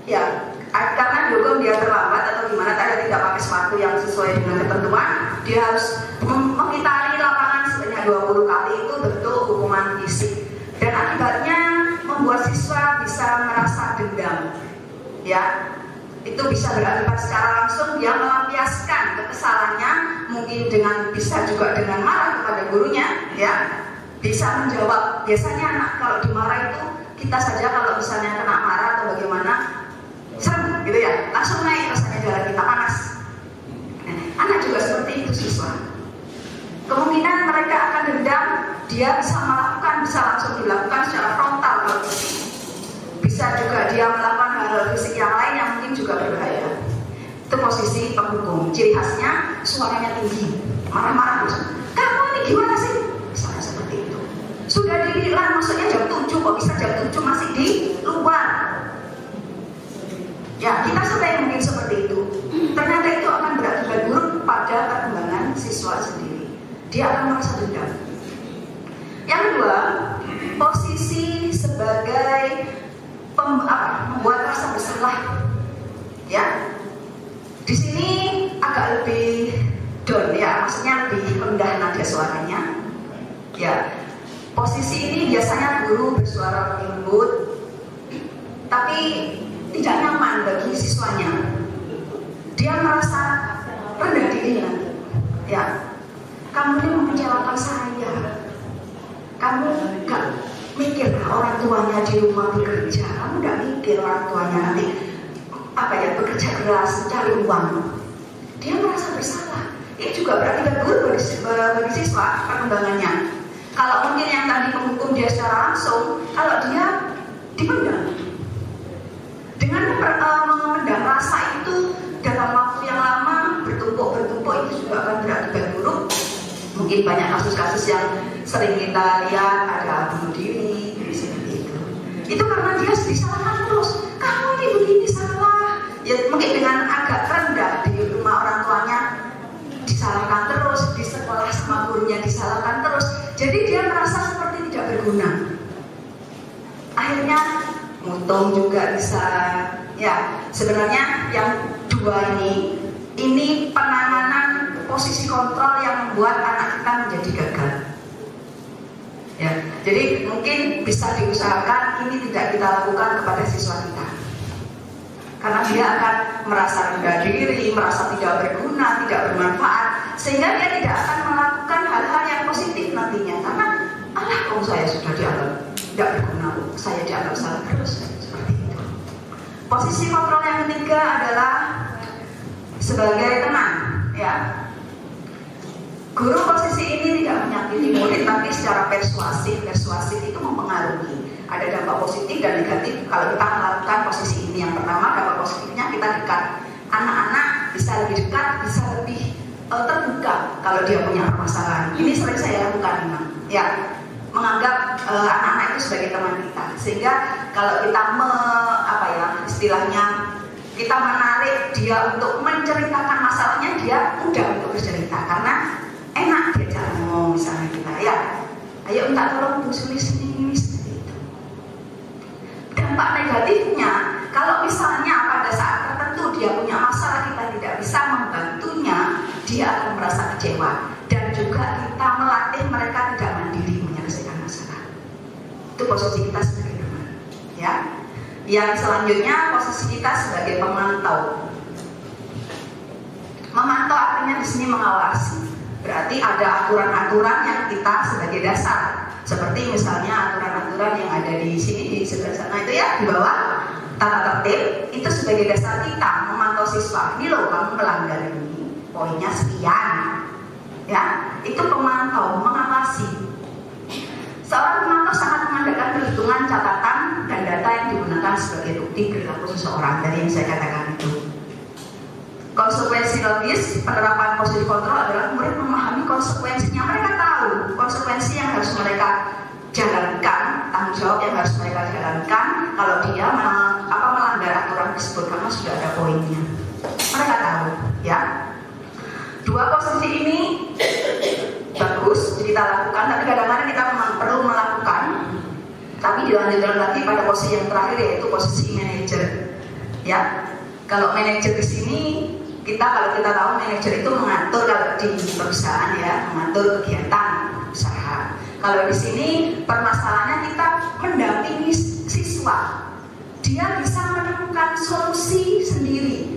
ya karena dihukum dia terlambat atau gimana, tadi tidak pakai sepatu yang sesuai dengan ketentuan, dia harus mengitari lapangan sebanyak 20 kali. Itu bentuk hukuman fisik, dan akibatnya membuat siswa bisa merasa dendam, ya. Itu bisa berakibat secara langsung dia melampiaskan kekesalannya, mungkin bisa juga dengan marah kepada gurunya, ya. Bisa menjawab. Biasanya anak kalau dimarah itu, kita saja kalau misalnya kena marah atau bagaimana, serem gitu ya, langsung naik rasanya darah kita panas. Anak juga seperti itu siswa. Kemungkinan mereka akan dendam, dia bisa langsung dilakukan secara frontal kalau fisik. Bisa juga dia melakukan hal-hal fisik yang lain yang mungkin juga berbahaya. Itu posisi penghukum. Ciri khasnya suaranya tinggi, marah-marah langsung. Kamu ini gimana sih? Misalnya seperti itu. Sudah dibilang maksudnya jam 7, kok bisa jam 7 masih di luar? Ya, kita sering mungkin seperti itu. Ternyata itu akan berakibat buruk pada perkembangan siswa sendiri. Dia akan merasa dendam. Yang kedua, posisi sebagai membuat rasa bersalah, ya. Di sini agak lebih down, ya, maksudnya lebih rendah nada suaranya, ya. Posisi ini biasanya guru bersuara lembut, tapi tidak nyaman bagi siswanya. Dia merasa rendah diri nanti, ya. Kamu ini mengecewakan saya. Kamu gak mikir orang tuanya di rumah bekerja. Kamu gak mikir orang tuanya nanti bekerja keras cari uang. Dia merasa bersalah. Ini juga berakibat buruk bagi siswa perkembangannya. Kalau mungkin yang tadi menghukum dia secara langsung, kalau dia dipendam. Dengan memendam rasa itu dalam waktu yang lama bertumpuk itu juga akan berakibat buruk. Mungkin banyak kasus-kasus yang sering kita lihat, ada bunuh diri seperti itu. Itu karena dia disalahkan terus. Kamu ini begini salah. Ya mungkin dengan agak rendah di rumah orang tuanya disalahkan terus, di sekolah sama gurunya disalahkan terus. Jadi dia merasa seperti tidak berguna. Akhirnya mutung juga bisa. Ya, sebenarnya yang dua ini penanganan posisi kontrol yang membuat anak kita menjadi gagal. Ya, jadi mungkin bisa diusahakan ini tidak kita lakukan kepada siswa kita, karena dia akan merasa rendah diri, merasa tidak berguna, tidak bermanfaat, sehingga dia tidak akan melakukan hal-hal yang positif nantinya. Karena alah, saya sudah dianggap tidak berguna, saya dianggap salah terus, seperti itu. Posisi kontrol yang ketiga adalah sebagai teman, ya. Guru posisi ini tidak menyakiti murid, tapi secara persuasif itu mempengaruhi. Ada dampak positif dan negatif kalau kita melakukan posisi ini. Yang pertama, dampak positifnya kita dekat. Anak-anak bisa lebih dekat, bisa lebih terbuka kalau dia punya permasalahan. Ini sering saya lakukan memang, ya. Menganggap anak-anak itu sebagai teman kita, sehingga kalau kita istilahnya kita menarik dia untuk menceritakan masalahnya, dia mudah untuk bercerita karena enak diajak ngomong. Misalnya kita, ya, ayo minta tolong Bu Suli ini seperti itu. Dampak negatifnya, kalau misalnya pada saat tertentu dia punya masalah, kita tidak bisa membantunya, dia akan merasa kecewa. Dan juga kita melatih mereka tidak mandiri menyelesaikan masalah. Itu posisi kita sebagai teman, ya. Yang selanjutnya, posisi kita sebagai pemantau. Memantau artinya di sini mengawasi. Berarti ada aturan-aturan yang kita sebagai dasar. Seperti misalnya aturan-aturan yang ada di sini, di sebelah sana itu ya, di bawah tata tertib, itu sebagai dasar kita memantau siswa. Ini loh, kamu melanggar ini, poinnya sekian. Ya, itu pemantau, mengawasi. Seorang pemantau sangat mengadakan perhitungan, catatan, dan data yang digunakan sebagai bukti perilaku seseorang. Dari yang saya katakan itu, konsekuensi logis penerapan positif kontrol adalah murid memahami konsekuensinya. Mereka tahu konsekuensi yang harus mereka jalankan, tanggung jawab yang harus mereka jalankan kalau dia melanggar aturan tersebut, karena sudah ada poinnya. Mereka tahu, ya. Dua posisi ini bagus kita lakukan, tapi kadang-kadang kita memang perlu melakukan. Tapi dilanjutkan lagi pada posisi yang terakhir, yaitu posisi manajer. Ya, kalau manajer di sini kalau kita tahu manajer itu mengatur, kalau di perusahaan ya, mengatur kegiatan usaha. Kalau di sini permasalahannya kita mendampingi siswa, dia bisa menemukan solusi sendiri.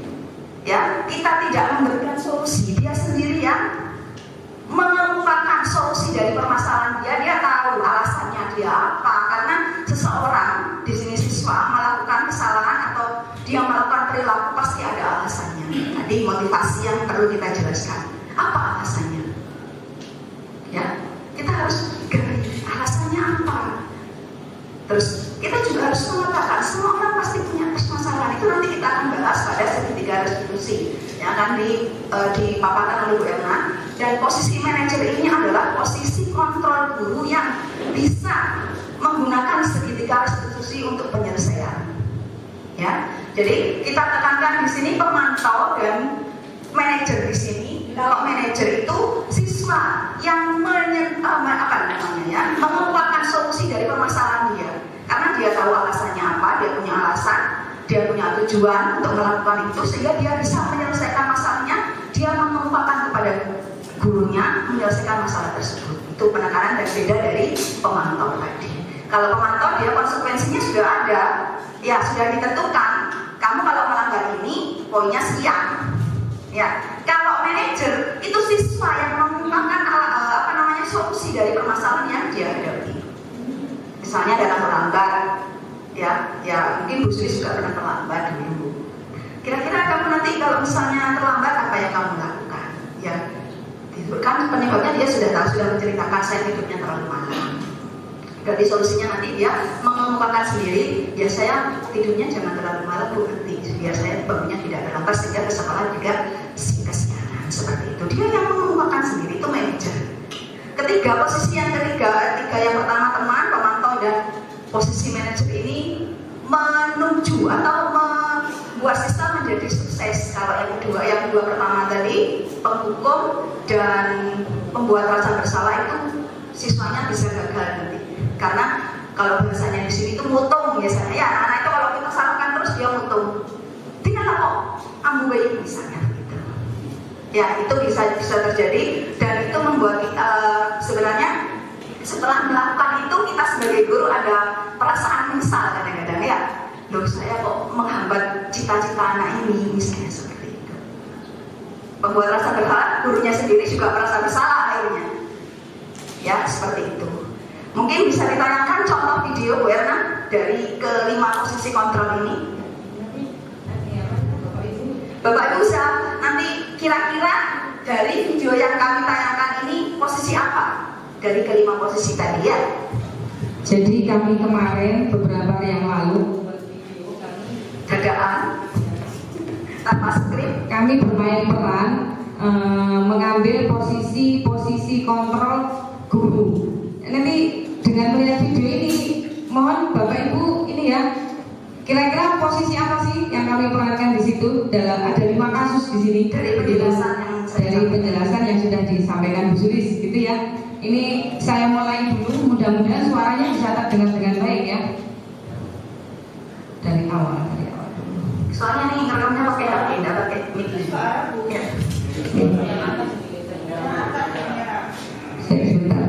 Ya, kita tidak memberikan solusi, dia sendiri yang mengemukakan solusi dari permasalahan dia. Dia tahu alasannya dia apa, karena seseorang di sini siswa melakukan kesalahan atau dia melakukan perilaku pasti ada alasannya. Tadi motivasi yang perlu kita jelaskan, apa alasannya? Ya, kita harus gali alasannya apa. Terus kita juga harus mengatakan semua orang pasti punya permasalahan. Itu nanti kita akan bahas pada segitiga restitusi yang akan dipaparkan oleh Bu Erna. Dan posisi manajer ini adalah posisi kontrol guru yang bisa menggunakan segitiga restitusi untuk penyelesaian. Ya, jadi kita tekankan di sini pemantau dan manajer di sini. Kalau manajer itu siswa yang mengemukakan solusi dari permasalahan dia, karena dia tahu alasannya apa, dia punya alasan, dia punya tujuan untuk melakukan itu, sehingga dia bisa menyelesaikan masalahnya. Dia mengemukakan kepada gurunya menyelesaikan masalah tersebut. Itu penekanan dan beda dari pemantau tadi. Kalau pemantau dia konsekuensinya sudah ada, ya sudah ditentukan. Kamu kalau melanggar ini poinnya sekian. Ya, kalau manajer itu siswa yang mengembangkan solusi dari permasalahan yang dia hadapi. Misalnya dalam melanggar, ya mungkin Bu Sri juga pernah terlambat dulu. Kira-kira kamu nanti kalau misalnya terlambat apa yang kamu lakukan? Ya, kan penyebabnya dia sudah tahu, sudah menceritakan saya tidurnya terlalu malam. Berarti solusinya nanti dia mengemukakan sendiri, ya saya tidurnya jangan terlalu malam Bu, nanti biar saya bangunnya tidak terlambat sehingga ke sekolah juga kesiangan, seperti itu. Dia yang mengemukakan sendiri, itu manajer. Ketiga, posisi yang ketiga yang pertama teman, pemantau, dan posisi manajer ini menuju atau membuat sistem menjadi sukses. Kalau yang kedua pertama tadi penghukum dan pembuat rasa bersalah, itu siswanya bisa gagal nanti. Karena kalau bahasanya di sini itu mutung biasanya. Ya, anak-anak itu kalau kita salahkan terus dia mutung. Tidak kok ambuai misalnya gitu. Ya, itu bisa terjadi, dan itu membuat sebenarnya setelah melakukan itu kita sebagai guru ada perasaan menyesal kadang-kadang, ya. Loh, saya kok menghambat cita-cita anak ini, misalnya seperti itu. Membuat rasa bersalah, gurunya sendiri juga merasa bersalah akhirnya. Ya, seperti itu. Mungkin bisa ditayangkan contoh video video Bu Erna dari kelima posisi kontrol ini. Bapak Ibu bisa nanti kira-kira dari video yang kami tayangkan ini posisi apa dari kelima posisi tadi ya? Jadi kami kemarin beberapa hari yang lalu Dadaan tanpa skrip kami bermain peran mengambil posisi kontrol guru. Nanti dengan melihat video ini, mohon Bapak Ibu ini ya, kira-kira posisi apa sih yang kami perankan di situ? Ada 5 kasus di sini dari penjelasan yang sudah disampaikan Bu Sulis, gitu ya. Ini saya mulai dulu, mudah-mudahan suaranya bisa terdengar dengan baik ya. Dari awal. Soalnya nih rekamnya pakai HP, tidak pakai mic. Ya. Sebentar.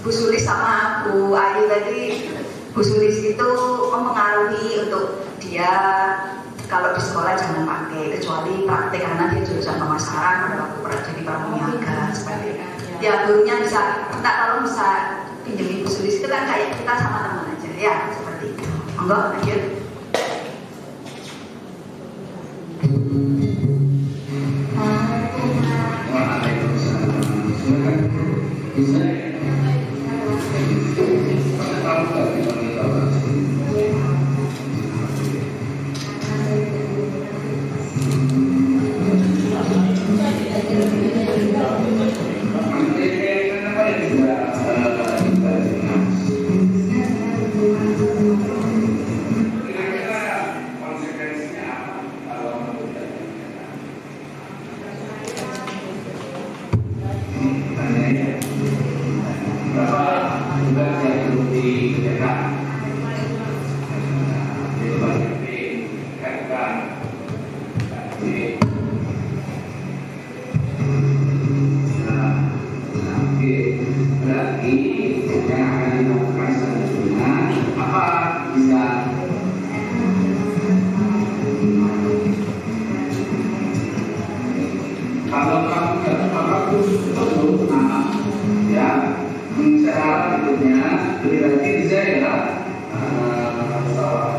Bu Sulis sama Bu Ayu tadi, Bu Sulis itu mempengaruhi untuk dia kalau di sekolah jangan pakai kecuali praktek karena dia jurusan pemasaran pada waktu pernah jadi pramuniaga seperti itu. Ya gurunya bisa minta tolong bisa pinjami Bu Sulis itu kan kayak kita sama teman aja ya seperti itu. Monggo lanjut.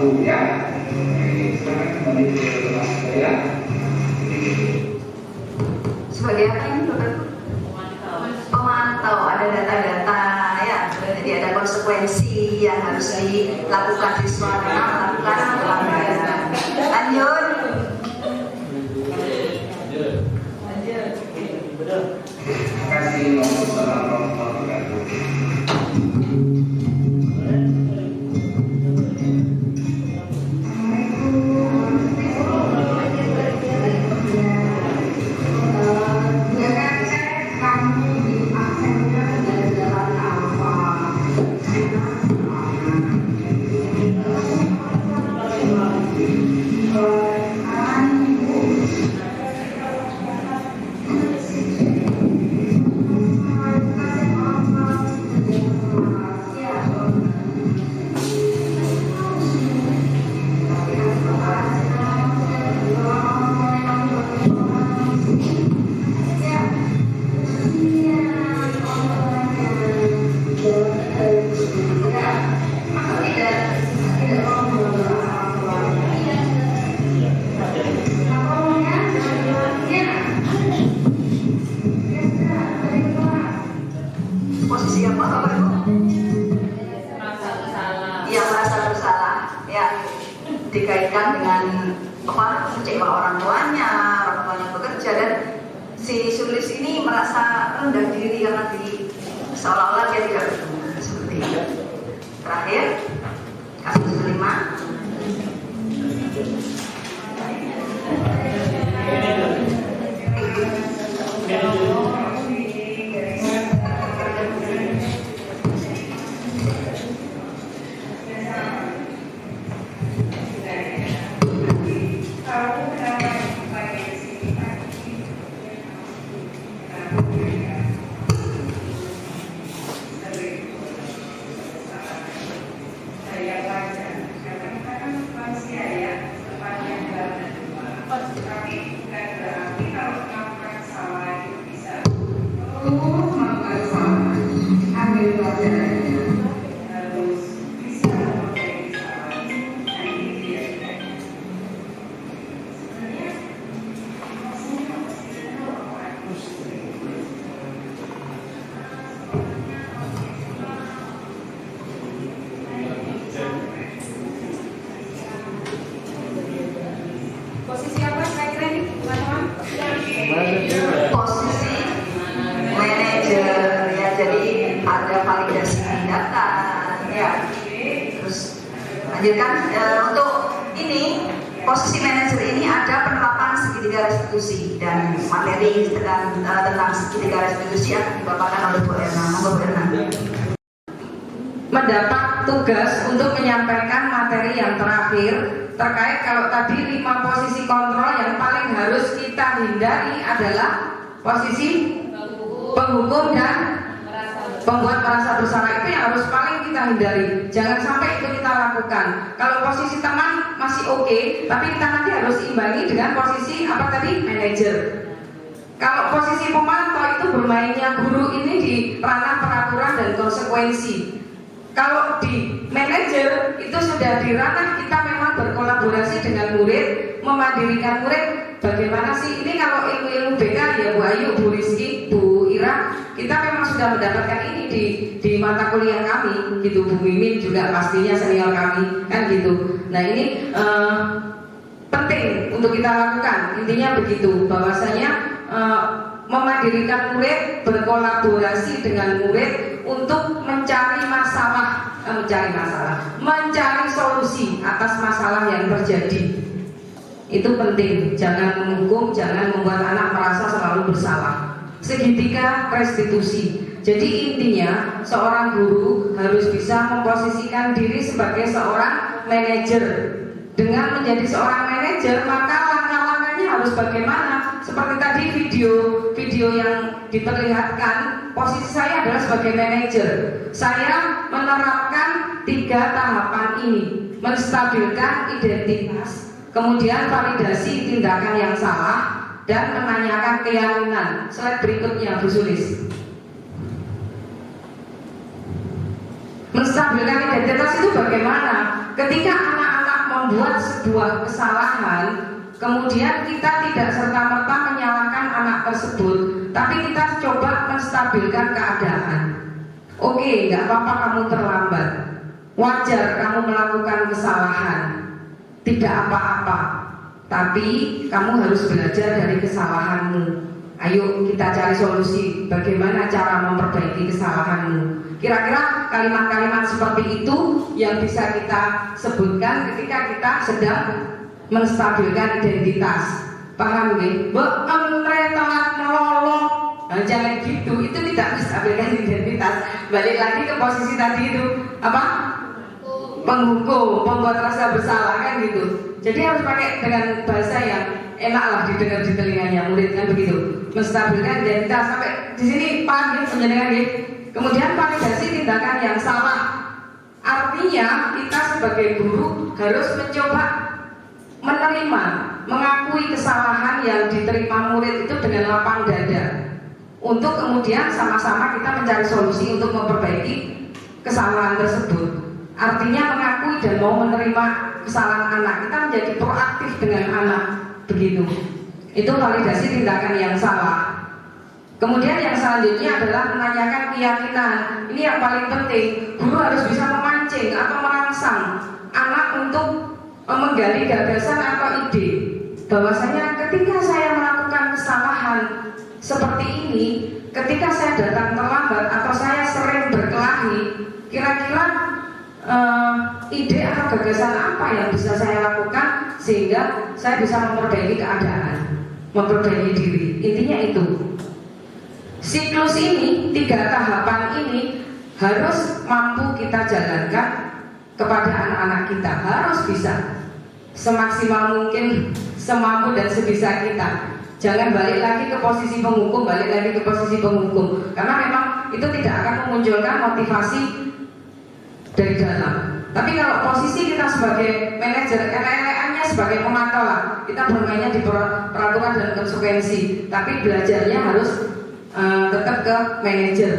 tahu ya. Sekarang kembali ke kelas saya. Sebagai apa ini Bapak? Pemantau, ada data-data ya, jadi ada konsekuensi yang harus dilakukan siswa dengan melakukan pelanggaran. Lanjut. Terima kasih. Wassalamualaikum warahmatullahi wabarakatuh. Posisi apa Bapak Ibu? Yang merasa bersalah ya, dikaitkan dengan apa, kecewa orang tuanya bekerja, dan si Sulis ini merasa rendah diri karena seolah-olah dia tidak berguna seperti itu. Terakhir, kasus kelima. Posisi apa kira-kira ini, teman-teman? Posisi manajer ya, jadi ada validasi data ya. Terus lanjutkan untuk ini, posisi manajer ini ada penerapan segitiga restitusi dan materi tentang segitiga restitusi akan dibawakan oleh Bu Erna. Monggo Bu Erna. Mendapat tugas untuk menyampaikan materi yang terakhir terkait kalau tadi 5 posisi kontrol yang paling harus kita hindari adalah posisi penghukum dan pembuat merasa bersalah. Itu yang harus paling kita hindari, jangan sampai itu kita lakukan. Kalau posisi teman masih oke, tapi kita nanti harus imbangi dengan posisi apa tadi, manajer. Kalau posisi pemantau itu bermainnya guru ini di ranah peraturan dan konsekuensi. Kalau di manajer itu sudah di ranah kita memang berkolaborasi dengan murid, memandirikan murid. Bagaimana sih ini kalau ilmu-ilmu BK ya Bu Ayu, Bu Rizky, Bu Ira, kita memang sudah mendapatkan ini di mata kuliah kami gitu. Bu Mimin juga pastinya senior kami kan gitu. Nah ini penting untuk kita lakukan. Intinya begitu, bahwasanya memandirikan murid, berkolaborasi dengan murid untuk mencari solusi atas masalah yang terjadi. Itu penting, jangan menghukum, jangan membuat anak merasa selalu bersalah. Segitiga restitusi. Jadi intinya seorang guru harus bisa memposisikan diri sebagai seorang manajer. Dengan menjadi seorang manajer, maka langkah-langkahnya harus bagaimana? Seperti tadi video yang diperlihatkan, posisi saya adalah sebagai manajer. Saya menerapkan 3 tahapan ini: menstabilkan identitas, kemudian validasi tindakan yang salah, dan menanyakan keyakinan. Slide berikutnya, Bu Sulis. Menstabilkan identitas itu bagaimana? Ketika anak-anak membuat sebuah kesalahan, kemudian kita tidak serta-merta menyalahkan anak tersebut, tapi kita coba menstabilkan keadaan. Oke, nggak apa-apa kamu terlambat, wajar kamu melakukan kesalahan, tidak apa-apa, tapi kamu harus belajar dari kesalahanmu. Ayo kita cari solusi bagaimana cara memperbaiki kesalahanmu. Kira-kira kalimat-kalimat seperti itu yang bisa kita sebutkan ketika kita sedang menstabilkan identitas. Paham nggih? Mbok entre telat melolong. Nah, jangan gitu, itu tidak menstabilkan identitas. Balik lagi ke posisi tadi itu, apa? Penghukum, membuat rasa bersalah kan gitu. Jadi harus pakai dengan bahasa yang enak lah didengar di telinganya murid kan begitu. Menstabilkan identitas sampai di sini paham ya penjelasan ya. Kemudian validasi tindakan yang salah. Artinya kita sebagai guru harus mencoba menerima, mengakui kesalahan yang diterima murid itu dengan lapang dada. Untuk kemudian sama-sama kita mencari solusi untuk memperbaiki kesalahan tersebut. Artinya mengakui dan mau menerima kesalahan anak. Kita menjadi proaktif dengan anak, begitu. Itu validasi tindakan yang salah. Kemudian yang selanjutnya adalah menanyakan keyakinan. Ini yang paling penting. Guru harus bisa memancing atau merangsang anak untuk menggali gagasan atau ide. Bahwasanya ketika saya melakukan kesalahan seperti ini, ketika saya datang terlambat atau saya sering berkelahi, kira-kira ide atau gagasan apa yang bisa saya lakukan sehingga saya bisa memperbaiki keadaan, memperbaiki diri. Intinya itu. Siklus ini, 3 tahapan ini harus mampu kita jalankan kepada anak-anak kita. Harus bisa semaksimal mungkin, semampu dan sebisa kita. Jangan balik lagi ke posisi penghukum, karena memang itu tidak akan memunculkan motivasi dari dalam. Tapi kalau posisi kita sebagai manajer, LLM-nya sebagai pemantau lah, kita bermainnya di peraturan dan konsekuensi, tapi belajarnya harus tetap ke manajer,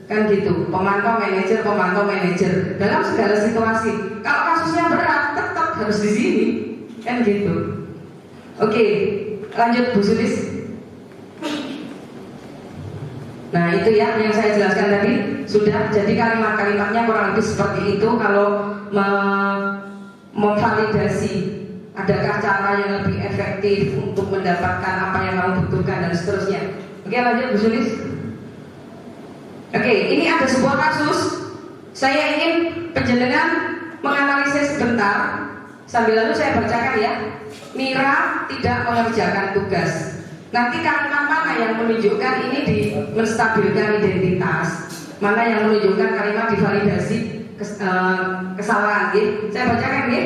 kan gitu. Pemantau manajer dalam segala situasi. Kalau kasusnya berat, tetap harus di sini, kan gitu. Oke, lanjut Bu Sulis. Nah itu ya yang saya jelaskan tadi sudah. Jadi kalimat-kalimatnya kurang lebih seperti itu. Kalau memvalidasi adakah cara yang lebih efektif untuk mendapatkan apa yang kamu butuhkan dan seterusnya. Oke, lanjut Bu Sulis. Oke, ini ada sebuah kasus. Saya ingin penjenengan menganalisis sebentar. Sambil lalu saya bacakan ya. Mira tidak mengerjakan tugas. Nanti kalimat mana yang menunjukkan ini di menstabilkan identitas, mana yang menunjukkan kalimat divalidasi kesalahan gitu. Saya bacakan ya.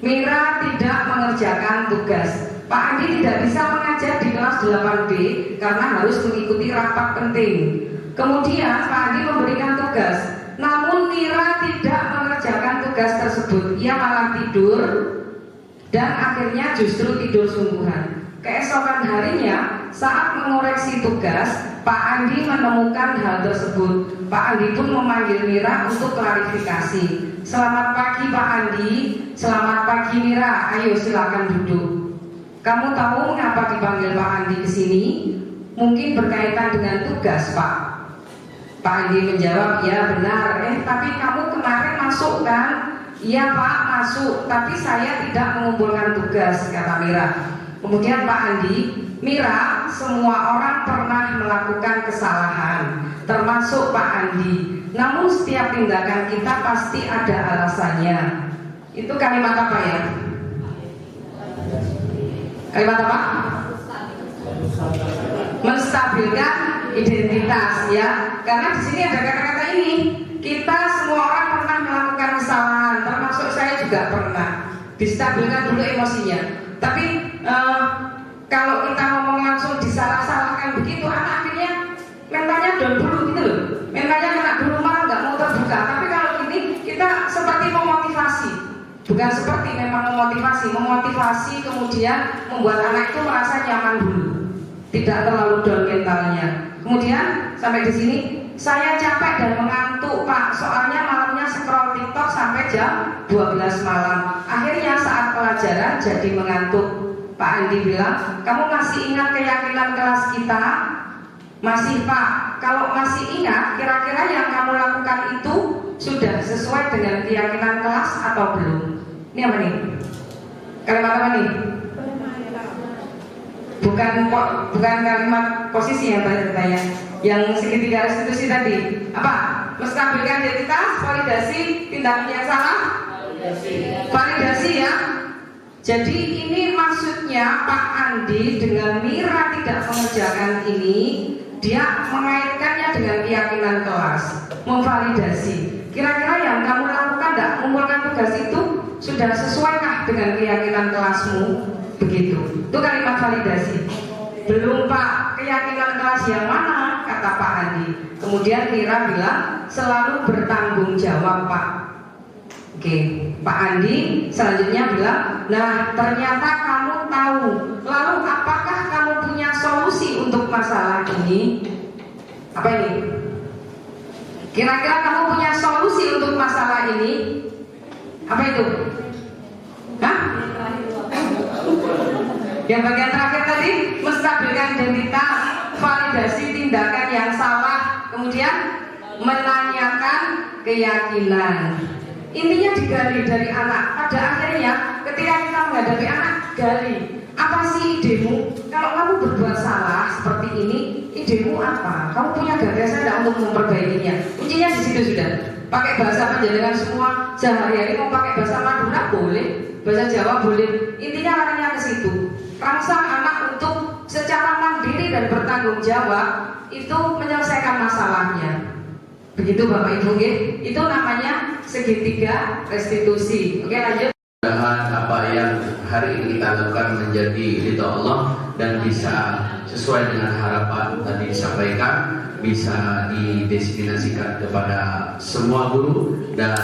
Mira tidak mengerjakan tugas. Pak Andi tidak bisa mengajar di kelas 8B karena harus mengikuti rapat penting. Kemudian Pak Andi memberikan tugas, namun Mira tidak mengerjakan tugas tersebut. Ia malah tidur dan akhirnya justru tidur sungguhan. Keesokan harinya saat mengoreksi tugas, Pak Andi menemukan hal tersebut. Pak Andi pun memanggil Mira untuk klarifikasi. Selamat pagi Pak Andi. Selamat pagi Mira. Ayo silakan duduk. Kamu tahu mengapa dipanggil Pak Andi ke sini? Mungkin berkaitan dengan tugas, Pak. Pak Andi menjawab, ya benar. Tapi kamu kemarin masuk kan? Iya Pak, masuk. Tapi saya tidak mengumpulkan tugas, kata Mira. Kemudian Pak Andi, Mira, semua orang pernah melakukan kesalahan, termasuk Pak Andi. Namun setiap tindakan kita pasti ada alasannya. Itu kalimat apa ya? Kalimat apa? Menstabilkan identitas ya. Karena di sini ada kata-kata ini. Kita semua orang pernah melakukan kesalahan, termasuk saya juga pernah. Distabilkan dulu emosinya. Tapi kalau kita ngomong langsung disalah-salahkan begitu, anak akhirnya mentalnya down dulu gitu loh. Mentalnya kena dulu malah nggak mau terbuka. Tapi kalau ini kita seperti memotivasi. Bukan seperti memang memotivasi kemudian membuat anak itu merasa nyaman dulu, tidak terlalu down mentalnya. Kemudian sampai di sini saya capek dan mengantuk Pak, soalnya malamnya scroll TikTok sampai jam 12 malam. Akhirnya saat pelajaran jadi mengantuk. Pak Andi bilang, kamu masih ingat keyakinan kelas kita? Masih Pak. Kalau masih ingat, kira-kira yang kamu lakukan itu sudah sesuai dengan keyakinan kelas atau belum? Ini apa nih? Kalimat apa nih? Bukan kalimat posisi ya tanya. Yang segitiga restitusi tadi apa? Menstabilkan identitas, validasi tindakan yang salah, validasi ya. Jadi ini maksudnya Pak Andi dengan Mira tidak mengerjakan ini, dia mengaitkannya dengan keyakinan kelas, memvalidasi. Kira-kira yang kamu lakukan tidak mengumpulkan tugas itu sudah sesuaikah dengan keyakinan kelasmu? Begitu. Itu kalimat validasi. Belum Pak, keyakinan kelas yang mana? Kata Pak Andi. Kemudian Mira bilang selalu bertanggung jawab Pak. Oke, Pak Andi selanjutnya bilang, nah ternyata kamu tahu. Lalu apakah kamu punya solusi untuk masalah ini? Apa ini? Kira-kira kamu punya solusi untuk masalah ini? Apa itu? Hah? Yang bagian terakhir tadi, menstabilkan identitas, validasi tindakan yang salah, kemudian menanyakan keyakinan. Intinya digali dari anak. Pada akhirnya ketika kita menghadapi anak, gali apa sih idemu? Kalau kamu berbuat salah seperti ini, idemu apa? Kamu punya gagasan tidak untuk memperbaikinya? Kuncinya di situ sudah. Pakai bahasa panjenengan semua sehari-hari, mau pakai bahasa Madura boleh, bahasa Jawa boleh. Intinya larinya ke situ. Rangsang anak untuk secara mandiri dan bertanggung jawab itu menyelesaikan masalahnya. Begitu Bapak Ibu, itu namanya segitiga restitusi. Oke, lanjut. Mudah-mudahan apa yang hari ini kita lakukan menjadi ridha Allah dan bisa sesuai dengan harapan tadi disampaikan, bisa didesinasikan kepada semua guru dan